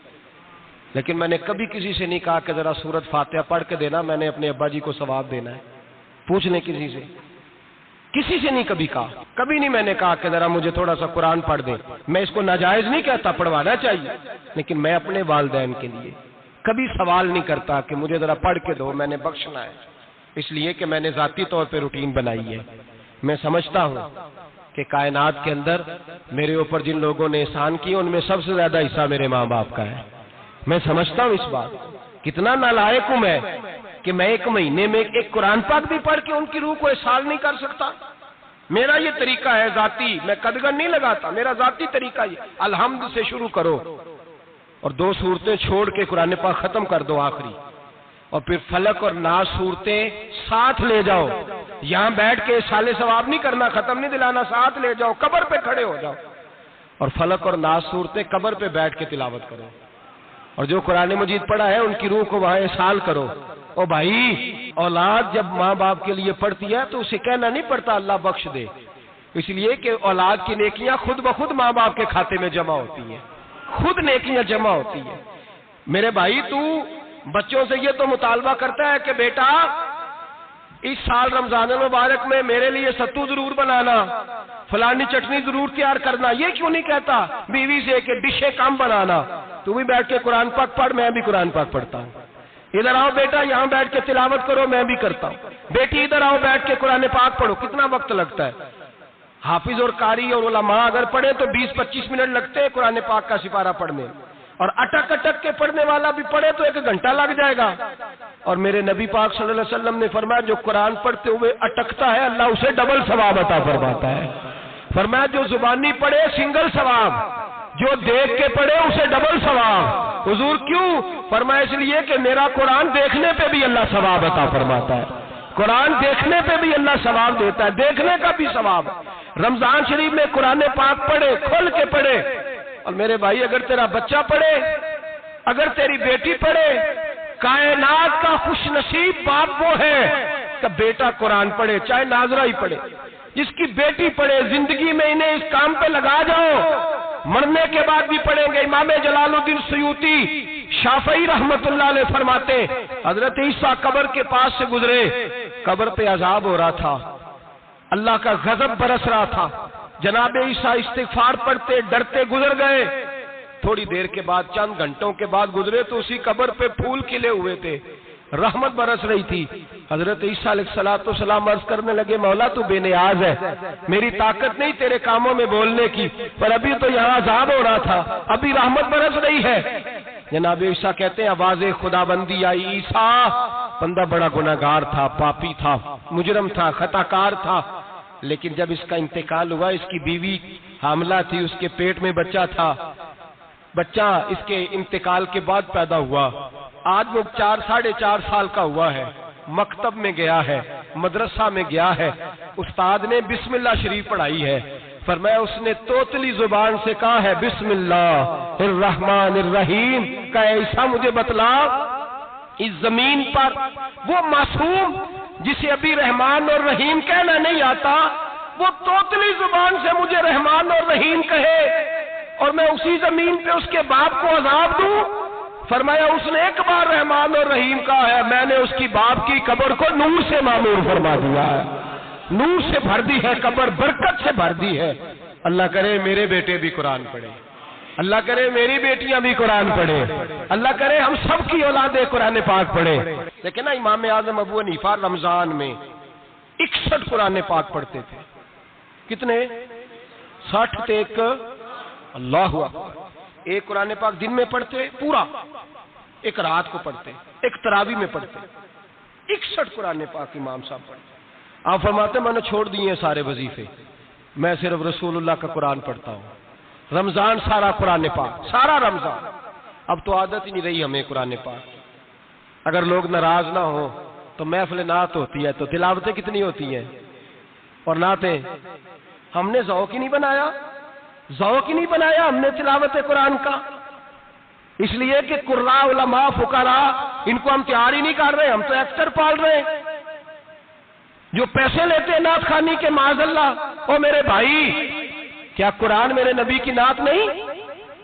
لیکن میں نے کبھی کسی سے نہیں کہا کہ ذرا سورۃ فاتحہ پڑھ کے دینا، میں نے اپنے ابا جی کو ثواب دینا ہے۔ پوچھ لیں کسی سے نہیں کبھی کہا، کبھی نہیں میں نے کہا کہ ذرا مجھے تھوڑا سا قرآن پڑھ دیں۔ میں اس کو ناجائز نہیں کہتا، پڑھوانا چاہیے، لیکن میں اپنے والدین کے لیے کبھی سوال نہیں کرتا کہ مجھے ذرا پڑھ کے دو، میں نے بخشنا ہے، اس لیے کہ میں نے ذاتی طور پہ روٹین بنائی ہے۔ میں سمجھتا ہوں کہ کائنات کے اندر میرے اوپر جن لوگوں نے احسان کیے ان میں سب سے زیادہ حصہ میرے ماں باپ کا ہے۔ میں سمجھتا ہوں اس بات، کتنا نالائق ہوں میں کہ میں 1 مہینے میں ایک قرآن پاک بھی پڑھ کے ان کی روح کو احسال نہیں کر سکتا۔ میرا یہ طریقہ ہے ذاتی، میں قدغن نہیں لگاتا، میرا ذاتی طریقہ یہ، الحمد سے شروع کرو اور 2 سورتیں چھوڑ کے قرآن پاک ختم کر دو آخری، اور پھر فلق اور ناس صورتیں ساتھ لے جاؤ۔ یہاں بیٹھ کے سال ثواب نہیں کرنا، ختم نہیں دلانا، ساتھ لے جاؤ، قبر پہ کھڑے ہو جاؤ اور فلق اور ناس صورتیں قبر پہ بیٹھ کے تلاوت کرو، اور جو قرآن مجید پڑھا ہے ان کی روح کو وہاں احسال کرو۔ او بھائی، اولاد جب ماں باپ کے لیے پڑھتی ہے تو اسے کہنا نہیں پڑتا اللہ بخش دے، اس لیے کہ اولاد کی نیکیاں خود بخود ماں باپ کے کھاتے میں جمع ہوتی ہیں، خود نیکیاں جمع ہوتی ہیں۔ میرے بھائی تو بچوں سے یہ تو مطالبہ کرتا ہے کہ بیٹا اس سال رمضان المبارک میں میرے لیے ستو ضرور بنانا، فلانی چٹنی ضرور تیار کرنا، یہ کیوں نہیں کہتا بیوی سے کہ ڈشیں کم بنانا؟ تو بھی بیٹھ کے قرآن پاک پڑھ، میں بھی قرآن پاک پڑھتا ہوں۔ ادھر آؤ بیٹا یہاں بیٹھ کے تلاوت کرو، میں بھی کرتا ہوں۔ بیٹی ادھر آؤ بیٹھ کے قرآن پاک پڑھو۔ کتنا وقت لگتا ہے؟ حافظ اور قاری اور علماء اگر پڑھے تو 20-25 منٹ لگتے ہیں قرآن پاک کا سپارہ پڑھنے، اور اٹک کے پڑھنے والا بھی پڑھے تو 1 گھنٹہ لگ جائے گا۔ اور میرے نبی پاک صلی اللہ علیہ وسلم نے فرمایا جو قرآن پڑھتے ہوئے اٹکتا ہے اللہ اسے ڈبل ثواب عطا فرماتا ہے۔ فرمایا جو زبانی پڑھے سنگل ثواب، جو دیکھ کے پڑھے اسے ڈبل ثواب۔ حضور کیوں؟ فرمایا اس لیے کہ میرا قرآن دیکھنے پہ بھی اللہ ثواب عطا فرماتا ہے، قرآن دیکھنے پہ بھی اللہ ثواب دیتا ہے، دیکھنے کا بھی ثواب۔ رمضان شریف میں قرآن پاک پڑھے، کھول کے پڑھے۔ اور میرے بھائی اگر تیرا بچہ پڑھے، اگر تیری بیٹی پڑھے، کائنات کا خوش نصیب باپ وہ ہے کہ بیٹا قرآن پڑھے، چاہے ناظرہ ہی پڑھے، جس کی بیٹی پڑھے۔ زندگی میں انہیں اس کام پہ لگا جاؤ، مرنے کے بعد بھی پڑھیں گے۔ امام جلال الدین سیوطی شافعی رحمت اللہ علیہ فرماتے حضرت عیسیٰ قبر کے پاس سے گزرے، قبر پہ عذاب ہو رہا تھا، اللہ کا غضب برس رہا تھا، جناب عیسیٰ استغفار پڑھتے ڈرتے گزر گئے۔ تھوڑی دیر کے بعد، چند گھنٹوں کے بعد گزرے تو اسی قبر پہ پھول کھلے ہوئے تھے، رحمت برس رہی تھی۔ حضرت عیسیٰ علیہ السلام عرض کرنے لگے مولا تو بے نیاز ہے، میری طاقت نہیں تیرے کاموں میں بولنے کی، پر ابھی تو یہاں عذاب ہو رہا تھا، ابھی رحمت برس رہی ہے۔ جناب عیسیٰ کہتے ہیں آواز خدا بندی آئی، عیسیٰ بندہ بڑا گناہگار تھا، پاپی تھا، مجرم تھا، خطا کار تھا، لیکن جب اس کا انتقال ہوا، اس کی بیوی حاملہ تھی، اس کے پیٹ میں بچہ تھا، بچہ اس کے انتقال کے بعد پیدا ہوا، آج وہ 4-4.5 سال کا ہوا ہے، مکتب میں گیا ہے، مدرسہ میں گیا ہے، استاد نے بسم اللہ شریف پڑھائی ہے، فرمایا اس نے توتلی زبان سے کہا ہے بسم اللہ الرحمن الرحیم، کہ ایسا مجھے بتلا اس زمین پر وہ معصوم جسے ابھی رحمان اور رحیم کہنا نہیں آتا، وہ توتلی زبان سے مجھے رحمان اور رحیم کہے اور میں اسی زمین پہ اس کے باپ کو عذاب دوں؟ فرمایا اس نے ایک بار رحمان اور رحیم کہا ہے، میں نے اس کی باپ کی قبر کو نور سے معمور فرما دیا ہے، نور سے بھر دی ہے قبر، برکت سے بھر دی ہے۔ اللہ کرے میرے بیٹے بھی قرآن پڑھے، اللہ کرے میری بیٹیاں بھی قرآن پڑھے، اللہ کرے ہم سب کی اولادیں قرآن پاک پڑھے۔ لیکن نا امام اعظم ابو حنیفہ رمضان میں 61 قرآن پاک پڑھتے تھے۔ کتنے؟ 60 تے ایک، اللہ اکبر، ایک قرآن پاک دن میں پڑھتے پورا، ایک رات کو پڑھتے، ایک تراویح میں پڑھتے، 61 قرآن پاک امام صاحب پڑھتے۔ آپ فرماتے میں نے چھوڑ دیے ہیں سارے وظیفے، میں صرف رسول اللہ کا قرآن پڑھتا ہوں۔ رمضان سارا قرآن پاک، سارا رمضان۔ اب تو عادت ہی نہیں رہی ہمیں قرآن پاک۔ اگر لوگ ناراض نہ ہوں تو محفل نعت ہوتی ہے تو تلاوتیں کتنی ہوتی ہیں، اور نعتیں ہم نے ذوق ہی نہیں بنایا، ذوق ہی نہیں بنایا ہم نے تلاوت قرآن کا، اس لیے کہ قراء علماء فقراء ان کو ہم تیار ہی نہیں کر رہے، ہم تو ایکٹر پال رہے ہیں جو پیسے لیتے ہیں نعت خوانی کے، معاذ اللہ۔ او میرے بھائی، کیا قرآن میرے نبی کی نعت نہیں؟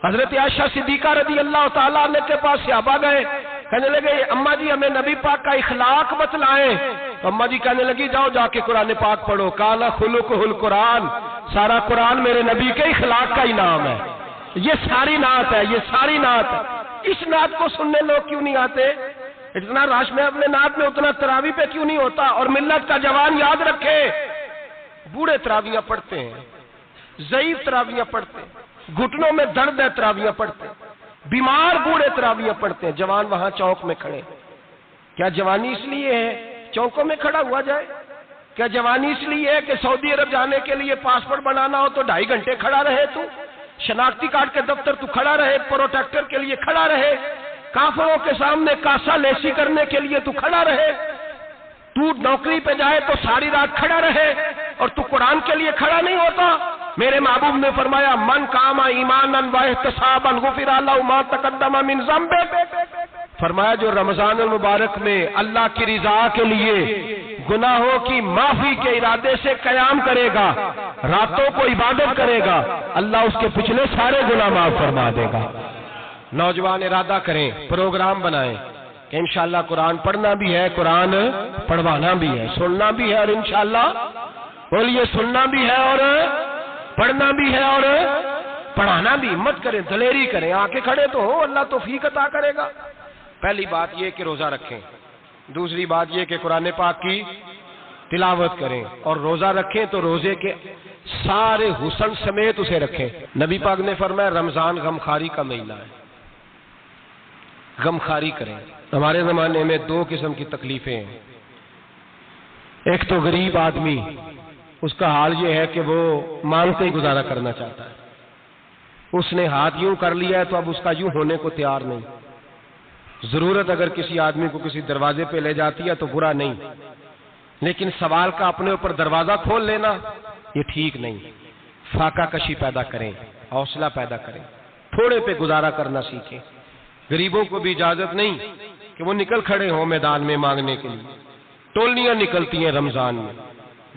حضرت عائشہ صدیقہ رضی اللہ تعالیٰ عنہ کے پاس صحابہ گئے، کہنے لگے اماں جی ہمیں نبی پاک کا اخلاق بتلائیں، تو اماں جی کہنے لگی جاؤ جا کے قرآن پاک پڑھو، قال خلقہ القرآن، سارا قرآن میرے نبی کے اخلاق کا انعام ہے، یہ ساری نعت ہے، یہ ساری نعت ہے۔ اس نعت کو سننے لوگ کیوں نہیں آتے؟ اتنا رش میں اپنے نعت میں اتنا تراویح پہ کیوں نہیں ہوتا؟ اور ملت کا جوان یاد رکھے، بوڑھے تراویحاں پڑھتے ہیں، ضعیف تراویحاں پڑھتے ہیں، گھٹنوں میں درد ہے تراویحاں پڑھتے ہیں، بیمار بوڑھے تراویحاں پڑھتے ہیں، جوان وہاں چوک میں کھڑے۔ کیا جوانی اس لیے ہے چوکوں میں کھڑا ہوا جائے؟ کیا جوانی اس لیے ہے کہ سعودی عرب جانے کے لیے پاسپورٹ بنانا ہو تو 2.5 گھنٹے کھڑا رہے تو؟ شناختی کارڈ کے دفتر تو کھڑا رہے، پروٹیکٹر کے لیے کھڑا رہے، کافروں کے سامنے کاسا لیسی کرنے کے لیے تو کھڑا رہے، تو نوکری پہ جائے تو ساری رات کھڑا رہے، اور تو قرآن کے لیے کھڑا نہیں ہوتا؟ میرے محبوب نے فرمایا من قام ایمانا واحتسابا غفر له ما تقدم من ذنبه، فرمایا جو رمضان المبارک میں اللہ کی رضا کے لیے گناہوں کی معافی کے ارادے سے قیام کرے گا، راتوں کو عبادت کرے گا، اللہ اس کے پچھلے سارے گناہ معاف فرما دے گا۔ نوجوان ارادہ کریں، پروگرام بنائیں کہ انشاءاللہ قرآن پڑھنا بھی ہے، قرآن پڑھوانا بھی ہے، سننا بھی ہے، اور انشاءاللہ بولیے سننا بھی ہے اور پڑھنا بھی ہے اور پڑھانا بھی۔ ہمت کریں، دلیری کریں، آ کے کھڑے تو ہو، اللہ توفیق عطا کرے گا۔ پہلی بات یہ کہ روزہ رکھیں، دوسری بات یہ کہ قرآن پاک کی تلاوت کریں، اور روزہ رکھیں تو روزے کے سارے حسن سمیت اسے رکھیں۔ نبی پاک نے فرمایا رمضان غمخاری کا مہینہ ہے، غمخاری کریں۔ ہمارے زمانے میں 2 قسم کی تکلیفیں ہیں، ایک تو غریب آدمی، اس کا حال یہ ہے کہ وہ مانگتے ہی گزارا کرنا چاہتا ہے، اس نے ہاتھ یوں کر لیا ہے تو اب اس کا یوں ہونے کو تیار نہیں۔ ضرورت اگر کسی آدمی کو کسی دروازے پہ لے جاتی ہے تو برا نہیں، لیکن سوال کا اپنے اوپر دروازہ کھول لینا یہ ٹھیک نہیں۔ فاقہ کشی پیدا کریں، حوصلہ پیدا کریں، تھوڑے پہ گزارا کرنا سیکھیں۔ غریبوں کو بھی اجازت نہیں کہ وہ نکل کھڑے ہوں میدان میں مانگنے کے لیے، ٹولیاں نکلتی ہیں رمضان میں،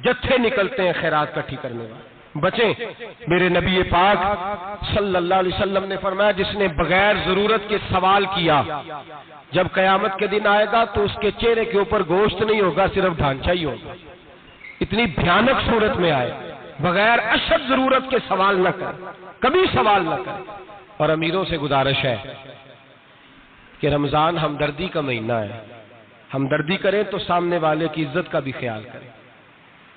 جتھے نکلتے ہیں خیرات کٹھی کرنے والے، بچیں۔ میرے نبی پاک صلی اللہ علیہ وسلم نے فرمایا جس نے بغیر ضرورت کے سوال کیا، جب قیامت کے دن آئے گا تو اس کے چہرے کے اوپر گوشت نہیں ہوگا، صرف ڈھانچہ ہی ہوگا۔ اتنی بھیانک صورت میں آئے، بغیر اشد ضرورت کے سوال نہ کریں، کبھی سوال نہ کریں۔ اور امیروں سے گزارش ہے کہ رمضان ہمدردی کا مہینہ ہے، ہمدردی کریں تو سامنے والے کی عزت کا بھی خیال کریں۔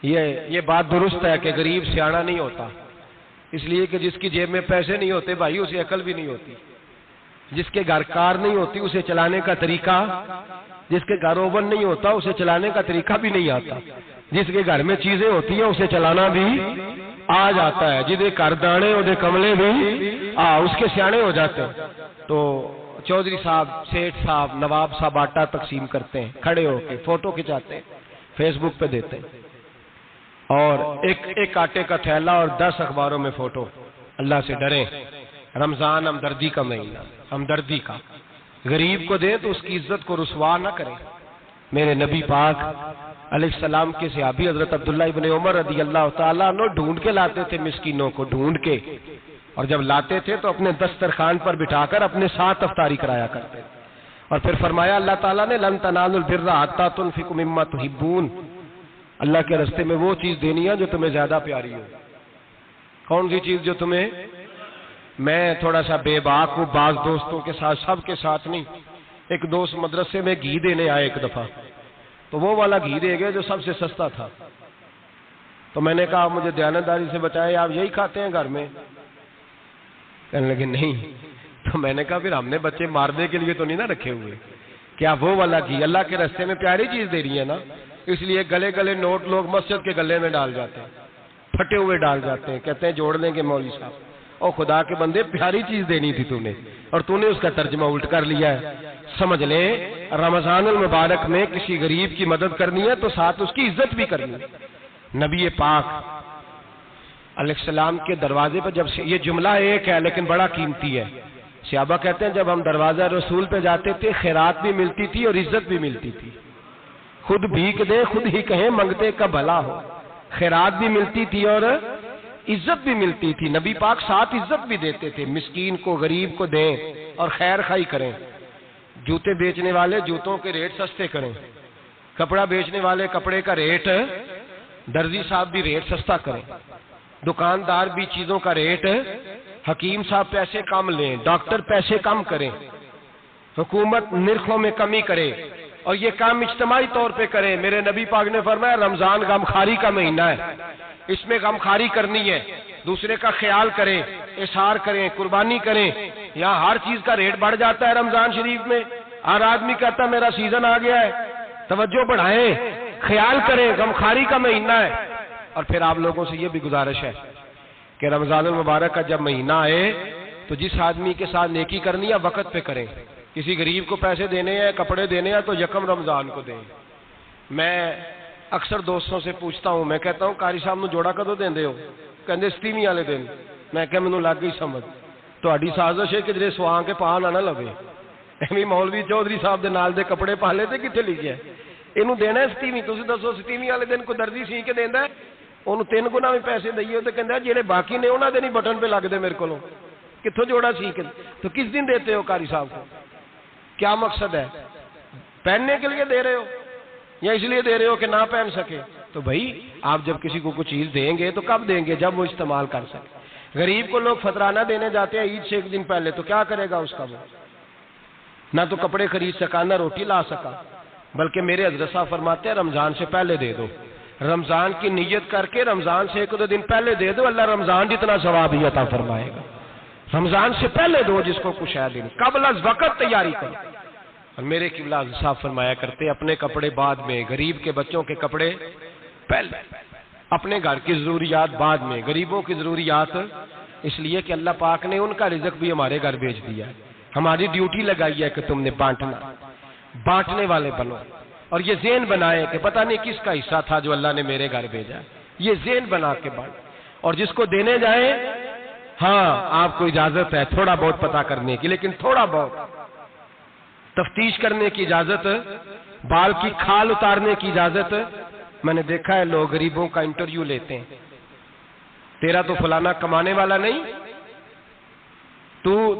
یہ بات درست ہے کہ غریب سیاڑا نہیں ہوتا، اس لیے کہ جس کی جیب میں پیسے نہیں ہوتے بھائی اسے عقل بھی نہیں ہوتی، جس کے گھر کار نہیں ہوتی اسے چلانے کا طریقہ، جس کے گھر اوون نہیں ہوتا اسے چلانے کا طریقہ بھی نہیں آتا، جس کے گھر میں چیزیں ہوتی ہیں اسے چلانا بھی آ جاتا ہے، جدے گھر دانے اودے کملے بھی اس کے سیانے ہو جاتے ہیں۔ تو چودھری صاحب، سیٹھ صاحب، نواب صاحب آٹا تقسیم کرتے ہیں، کھڑے ہو کے فوٹو کھچاتے ہیں، فیس بک پہ دیتے ہیں، اور ایک آٹے کا تھیلا اور 10 اخباروں میں فوٹو۔ اللہ سے ڈریں، رمضان ہمدردی کا مہینہ، ہمدردی کا۔ غریب کو دیں تو اس کی عزت کو رسوا نہ کریں، میرے نبی پاک علیہ السلام کے صحابی حضرت عبداللہ ابن عمر رضی اللہ تعالیٰ عنہ ڈھونڈ کے لاتے تھے مسکینوں کو، ڈھونڈ کے، اور جب لاتے تھے تو اپنے دسترخوان پر بٹھا کر اپنے ساتھ افطاری کرایا کرتے تھے، اور پھر فرمایا اللہ تعالیٰ نے لن تنالوا البر حتی تنفقوا مما تحبون، اللہ کے راستے میں وہ چیز دینی ہے جو تمہیں زیادہ پیاری ہو۔ کون سی چیز جو تمہیں؟ میں تھوڑا سا بے باک ہوں، بعض دوستوں کے ساتھ، سب کے ساتھ نہیں۔ ایک دوست مدرسے میں گھی دینے آئے ایک دفعہ، تو وہ والا گھی دے گئے جو سب سے سستا تھا، تو میں نے کہا مجھے دیانتداری سے بچائے، آپ یہی کھاتے ہیں گھر میں؟ کہنے لگے نہیں۔ تو میں نے کہا پھر ہم نے بچے مارنے کے لیے تو نہیں نا رکھے ہوئے، کیا وہ والا گھی اللہ کے راستے میں پیاری چیز دے رہی ہے نا، اس لیے گلے گلے نوٹ لوگ مسجد کے گلے میں ڈال جاتے ہیں، پھٹے ہوئے ڈال جاتے ہیں، کہتے ہیں جوڑ لیں گے مولوی صاحب۔ اور خدا کے بندے پیاری چیز دینی تھی تو نے، اور تو نے اس کا ترجمہ الٹ کر لیا ہے۔ سمجھ لیں رمضان المبارک میں کسی غریب کی مدد کرنی ہے تو ساتھ اس کی عزت بھی کرنی ہے۔ نبی پاک علیہ السلام کے دروازے پر جب سے، یہ جملہ ایک ہے لیکن بڑا قیمتی ہے، صحابہ کہتے ہیں جب ہم دروازہ رسول پہ جاتے تھے خیرات بھی ملتی تھی اور عزت بھی ملتی تھی۔ خود بھیک دے خود ہی کہیں منگتے کا بھلا ہو، خیرات بھی ملتی تھی اور عزت بھی ملتی تھی۔ نبی پاک ساتھ عزت بھی دیتے تھے، مسکین کو غریب کو دیں اور خیر خائی کریں۔ جوتے بیچنے والے جوتوں کے ریٹ سستے کریں، کپڑا بیچنے والے کپڑے کا ریٹ، درزی صاحب بھی ریٹ سستا کریں، دکاندار بھی چیزوں کا ریٹ، حکیم صاحب پیسے کم لیں، ڈاکٹر پیسے کم کریں، حکومت نرخوں میں کمی کرے، اور یہ کام اجتماعی طور پہ کریں۔ میرے نبی پاک نے فرمایا رمضان غمخواری کا مہینہ ہے، اس میں غمخواری کرنی ہے، دوسرے کا خیال کریں، اظہار کریں، قربانی کریں۔ یہاں ہر چیز کا ریٹ بڑھ جاتا ہے رمضان شریف میں، ہر آدمی کہتا ہے میرا سیزن آ گیا ہے، توجہ بڑھائیں، خیال کریں، غمخواری کا مہینہ ہے۔ اور پھر آپ لوگوں سے یہ بھی گزارش ہے کہ رمضان المبارک کا جب مہینہ آئے تو جس آدمی کے ساتھ نیکی کرنی ہے وقت پہ کریں۔ کسی غریب کو پیسے دینے ہیں، کپڑے دینے ہیں تو یکم رمضان کو دیں۔ میں اکثر دوستوں سے پوچھتا ہوں، میں کہتا ہوں قاری صاحب نو جوڑا کدو دیندے ہو؟ کہندے 27ویں والے دن۔ میں کہ مینوں لگ گئی سمجھ، تہاڈی سازش ہے کہ جڑے سواں کے پا نہ لوے، ایویں مولوی چودھری صاحب دے نال دے کپڑے پا لے تے کتنے لکھیا ہے اینوں دینا ہے 27ویں؟ تسی دسو 27ویں والے دن کو درزی سی کے دیندا ہے، اونوں 3 گنا بھی پیسے دئیے تے کہندا جڑے باقی نے انہاں دے نہیں بٹن پہ لگ دے میرے کولوں، کتھوں جوڑا سی کے؟ تو کس دن دیتے ہو قاری صاحب کو؟ کیا مقصد ہے؟ پہننے کے لیے دے رہے ہو یا اس لیے دے رہے ہو کہ نہ پہن سکے؟ تو بھائی آپ جب کسی کو کچھ چیز دیں گے تو کب دیں گے؟ جب وہ استعمال کر سکے۔ غریب کو لوگ فطرانہ دینے جاتے ہیں عید سے ایک دن پہلے، تو کیا کرے گا اس کا؟ وہ نہ تو کپڑے خرید سکا نہ روٹی لا سکا، بلکہ میرے حضرت صاحب فرماتے ہیں رمضان سے پہلے دے دو، رمضان کی نیت کر کے رمضان سے 1-2 دن پہلے دے دو، اللہ رمضان جتنا ثواب ہی عطا فرمائے گا۔ رمضان سے پہلے دو جس کو کچھ ہے دن، قبل از وقت تیاری کرو۔ اور میرے قبلہ صاحب فرمایا کرتے اپنے کپڑے بعد میں، غریب کے بچوں کے کپڑے پہلے، اپنے گھر کی ضروریات بعد میں، غریبوں کی ضروریات، اس لیے کہ اللہ پاک نے ان کا رزق بھی ہمارے گھر بھیج دیا ہے، ہماری ڈیوٹی لگائی ہے کہ تم نے بانٹنا، بانٹنے والے بنو، اور یہ ذہن بنائے کہ پتہ نہیں کس کا حصہ تھا جو اللہ نے میرے گھر بھیجا، یہ ذہن بنا کے بانٹ، اور جس کو دینے جائیں ہاں آپ کو اجازت ہے تھوڑا بہت پتہ کرنے کی، لیکن تھوڑا بہت تفتیش کرنے کی اجازت، بال کی کھال اتارنے کی اجازت۔ میں نے دیکھا ہے لوگ غریبوں کا انٹرویو لیتے ہیں، تیرا تو فلانا کمانے والا نہیں،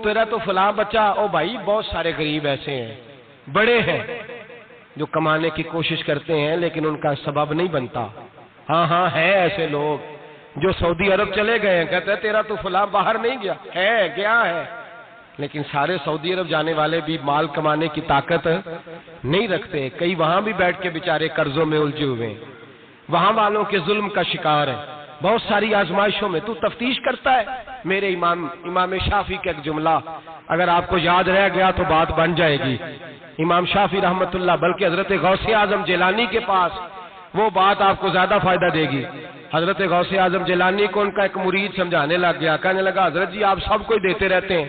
تیرا تو فلاں بچہ، او بھائی بہت سارے غریب ایسے ہیں، بڑے ہیں جو کمانے کی کوشش کرتے ہیں لیکن ان کا سبب نہیں بنتا۔ ہاں ہے ایسے لوگ جو سعودی عرب چلے گئے ہیں، کہتے ہیں تیرا تو فلاں باہر نہیں گیا ہے، لیکن سارے سعودی عرب جانے والے بھی مال کمانے کی طاقت نہیں رکھتے، کئی وہاں بھی بیٹھ کے بیچارے قرضوں میں الجھے ہوئے ہیں، وہاں والوں کے ظلم کا شکار ہے، بہت ساری آزمائشوں میں تو تفتیش کرتا ہے۔ میرے امام شافعی کا ایک جملہ اگر آپ کو یاد رہ گیا تو بات بن جائے گی، امام شافعی رحمت اللہ، بلکہ حضرت غوث اعظم جیلانی کے پاس وہ بات آپ کو زیادہ فائدہ دے گی۔ حضرت غوث اعظم جیلانی کو ان کا ایک مرید سمجھانے لگ گیا، کہنے لگا حضرت جی آپ سب کو دیتے رہتے ہیں،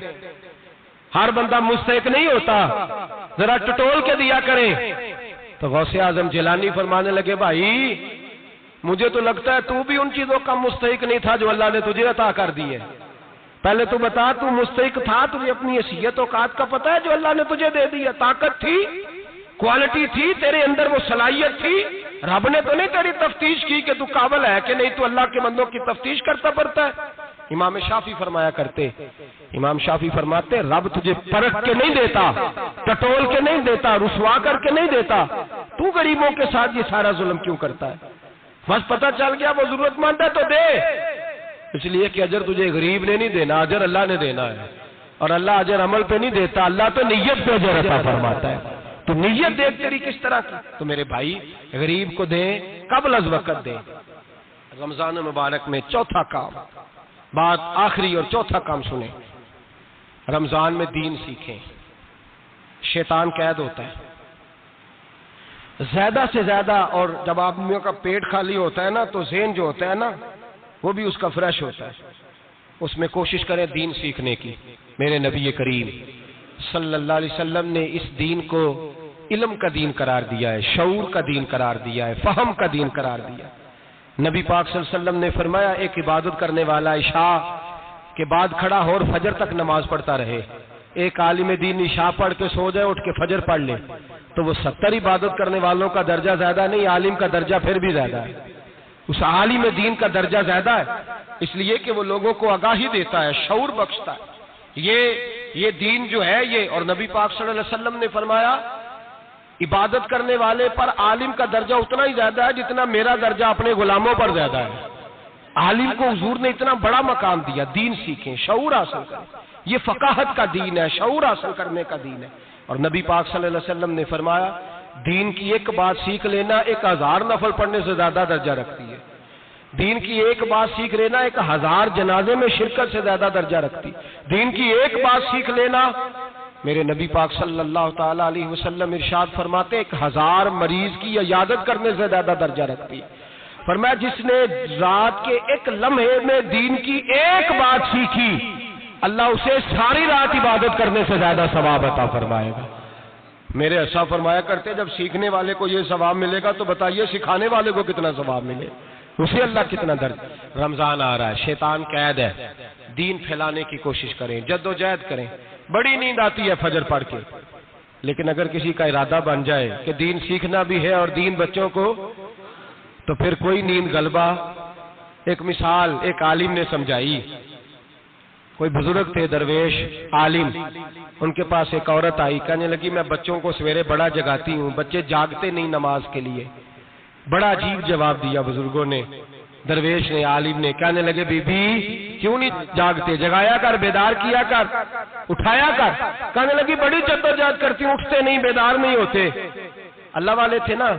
ہر بندہ مستحق نہیں ہوتا، ذرا ٹٹول کے دیا کریں۔ تو غوث اعظم جیلانی فرمانے لگے بھائی مجھے تو لگتا ہے تو بھی ان چیزوں کا مستحق نہیں تھا جو اللہ نے تجھے عطا کر دی ہے، پہلے تو بتا تو مستحق تھا، تجھے اپنی حیثیت اوقات کا پتہ ہے جو اللہ نے تجھے دے دی ہے؟ طاقت تھی، کوالٹی تھی تیرے اندر، وہ صلاحیت تھی، رب نے تو نہیں تیری تفتیش کی کہ تو قابل ہے کہ نہیں، تو اللہ کے بندوں کی تفتیش کرتا پڑتا ہے۔ امام شافعی فرمایا کرتے، امام شافعی فرماتے رب تجھے پرکھ کے نہیں دیتا، ٹٹول کے نہیں دیتا، رسوا کر کے نہیں دیتا، تو غریبوں کے ساتھ یہ سارا ظلم کیوں کرتا ہے؟ بس پتہ چل گیا وہ ضرورت مند ہے تو دے، اس لیے کہ اجر تجھے غریب نے نہیں دینا، اجر اللہ نے دینا ہے، اور اللہ اجر عمل پہ نہیں دیتا، اللہ تو نیت پہ اجر عطا فرماتا ہے۔ تو نیت دیکھ تیری کس طرح کی، تو میرے بھائی غریب کو دیں قبل از وقت دیں۔ رمضان مبارک میں چوتھا کام، بات آخری اور چوتھا کام سنیں، رمضان میں دین سیکھیں۔ شیطان قید ہوتا ہے زیادہ سے زیادہ، اور جب آدمیوں کا پیٹ خالی ہوتا ہے نا تو ذہن جو ہوتا ہے نا وہ بھی اس کا فریش ہوتا ہے، اس میں کوشش کریں دین سیکھنے کی۔ میرے نبی کریم صلی اللہ علیہ وسلم نے اس دین کو علم کا دین قرار دیا ہے، شعور کا دین قرار دیا ہے، فہم کا دین قرار دیا ہے۔ نبی پاک صلی اللہ علیہ وسلم نے فرمایا ایک عبادت کرنے والا عشاء کے بعد کھڑا ہو اور فجر تک نماز پڑھتا رہے، ایک عالم دین عشاء پڑھ کے سو جائے، اٹھ کے فجر پڑھ لے، تو وہ 70 عبادت کرنے والوں کا درجہ زیادہ نہیں، عالم کا درجہ پھر بھی زیادہ ہے، اس عالم دین کا درجہ زیادہ ہے، اس لیے کہ وہ لوگوں کو آگاہی دیتا ہے، شعور بخشتا ہے۔ یہ دین جو ہے یہ، اور نبی پاک صلی اللہ علیہ وسلم نے فرمایا عبادت کرنے والے پر عالم کا درجہ اتنا ہی زیادہ ہے جتنا میرا درجہ اپنے غلاموں پر زیادہ ہے۔ عالم کو حضور نے اتنا بڑا مقام دیا، دین سیکھیں، شعور حاصل کریں، یہ فقاہت کا دین ہے، شعور حاصل کرنے کا دین ہے۔ اور نبی پاک صلی اللہ علیہ وسلم نے فرمایا دین کی ایک بات سیکھ لینا 1000 نفل پڑھنے سے زیادہ درجہ رکھتی ہے، دین کی ایک بات سیکھ لینا 1000 جنازے میں شرکت سے زیادہ درجہ رکھتی، دین کی ایک بات سیکھ لینا، میرے نبی پاک صلی اللہ تعالی علیہ وسلم ارشاد فرماتے 1000 مریض کی عیادت کرنے سے زیادہ درجہ رکھتی۔ فرمایا جس نے رات کے ایک لمحے میں دین کی ایک بات سیکھی، اللہ اسے ساری رات عبادت کرنے سے زیادہ ثواب عطا فرمائے گا۔ میرے ایسا فرمایا کرتے جب سیکھنے والے کو یہ ثواب ملے گا تو بتائیے سکھانے والے کو کتنا ثواب ملے، اسے اللہ کتنا درد۔ رمضان آ رہا ہے، شیطان قید ہے، دین پھیلانے کی کوشش کریں، جدوجہد کریں۔ بڑی نیند آتی ہے فجر پڑھ کے، لیکن اگر کسی کا ارادہ بن جائے کہ دین سیکھنا بھی ہے اور دین بچوں کو، تو پھر کوئی نیند غلبہ۔ ایک مثال ایک عالم نے سمجھائی، کوئی بزرگ تھے درویش عالم، ان کے پاس ایک عورت آئی، کہنے لگی میں بچوں کو سویرے بڑا جگاتی ہوں، بچے جاگتے نہیں نماز کے لیے۔ بڑا عجیب جواب دیا بزرگوں نے، درویش نے، عالم نے، کہنے لگے بی بی کیوں نہیں جاگتے، جگایا کر، بیدار کیا کر، اٹھایا کر۔ کہنے لگی بڑی جدوجہد کرتی ہوں، اٹھتے نہیں، بیدار نہیں ہوتے۔ اللہ والے تھے نا۔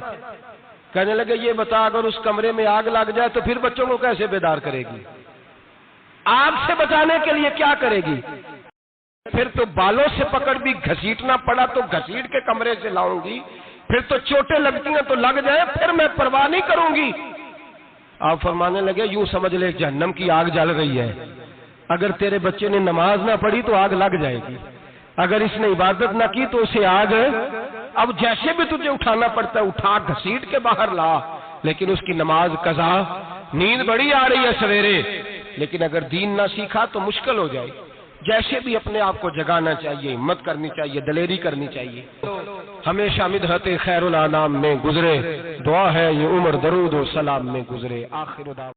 کہنے لگے یہ بتا اگر اس کمرے میں آگ لگ جائے تو پھر بچوں کو کیسے بیدار کرے گی؟ آگ سے بچانے کے لیے کیا کرے گی؟ پھر تو بالوں سے پکڑ بھی گھسیٹنا پڑا تو گھسیٹ کے کمرے سے لاؤں گی، پھر تو چوٹیں لگتی ہیں تو لگ جائیں، پھر میں پرواہ نہیں کروں گی۔ آپ فرمانے لگے یوں سمجھ لے جہنم کی آگ جل رہی ہے، اگر تیرے بچے نے نماز نہ پڑھی تو آگ لگ جائے گی، اگر اس نے عبادت نہ کی تو اسے آگ، اب جیسے بھی تجھے اٹھانا پڑتا ہے اٹھا گھسیٹ کے باہر لا، لیکن اس کی نماز قضا۔ نیند بڑی آ رہی ہے سویرے، لیکن اگر دین نہ سیکھا تو مشکل ہو جائے۔ جیسے بھی اپنے آپ کو جگانا چاہیے، ہمت کرنی چاہیے، دلیری کرنی چاہیے۔ ہمیشہ مدحت خیر الانام میں گزرے، دعا ہے یہ عمر درود و سلام میں گزرے۔ آخر دعوانا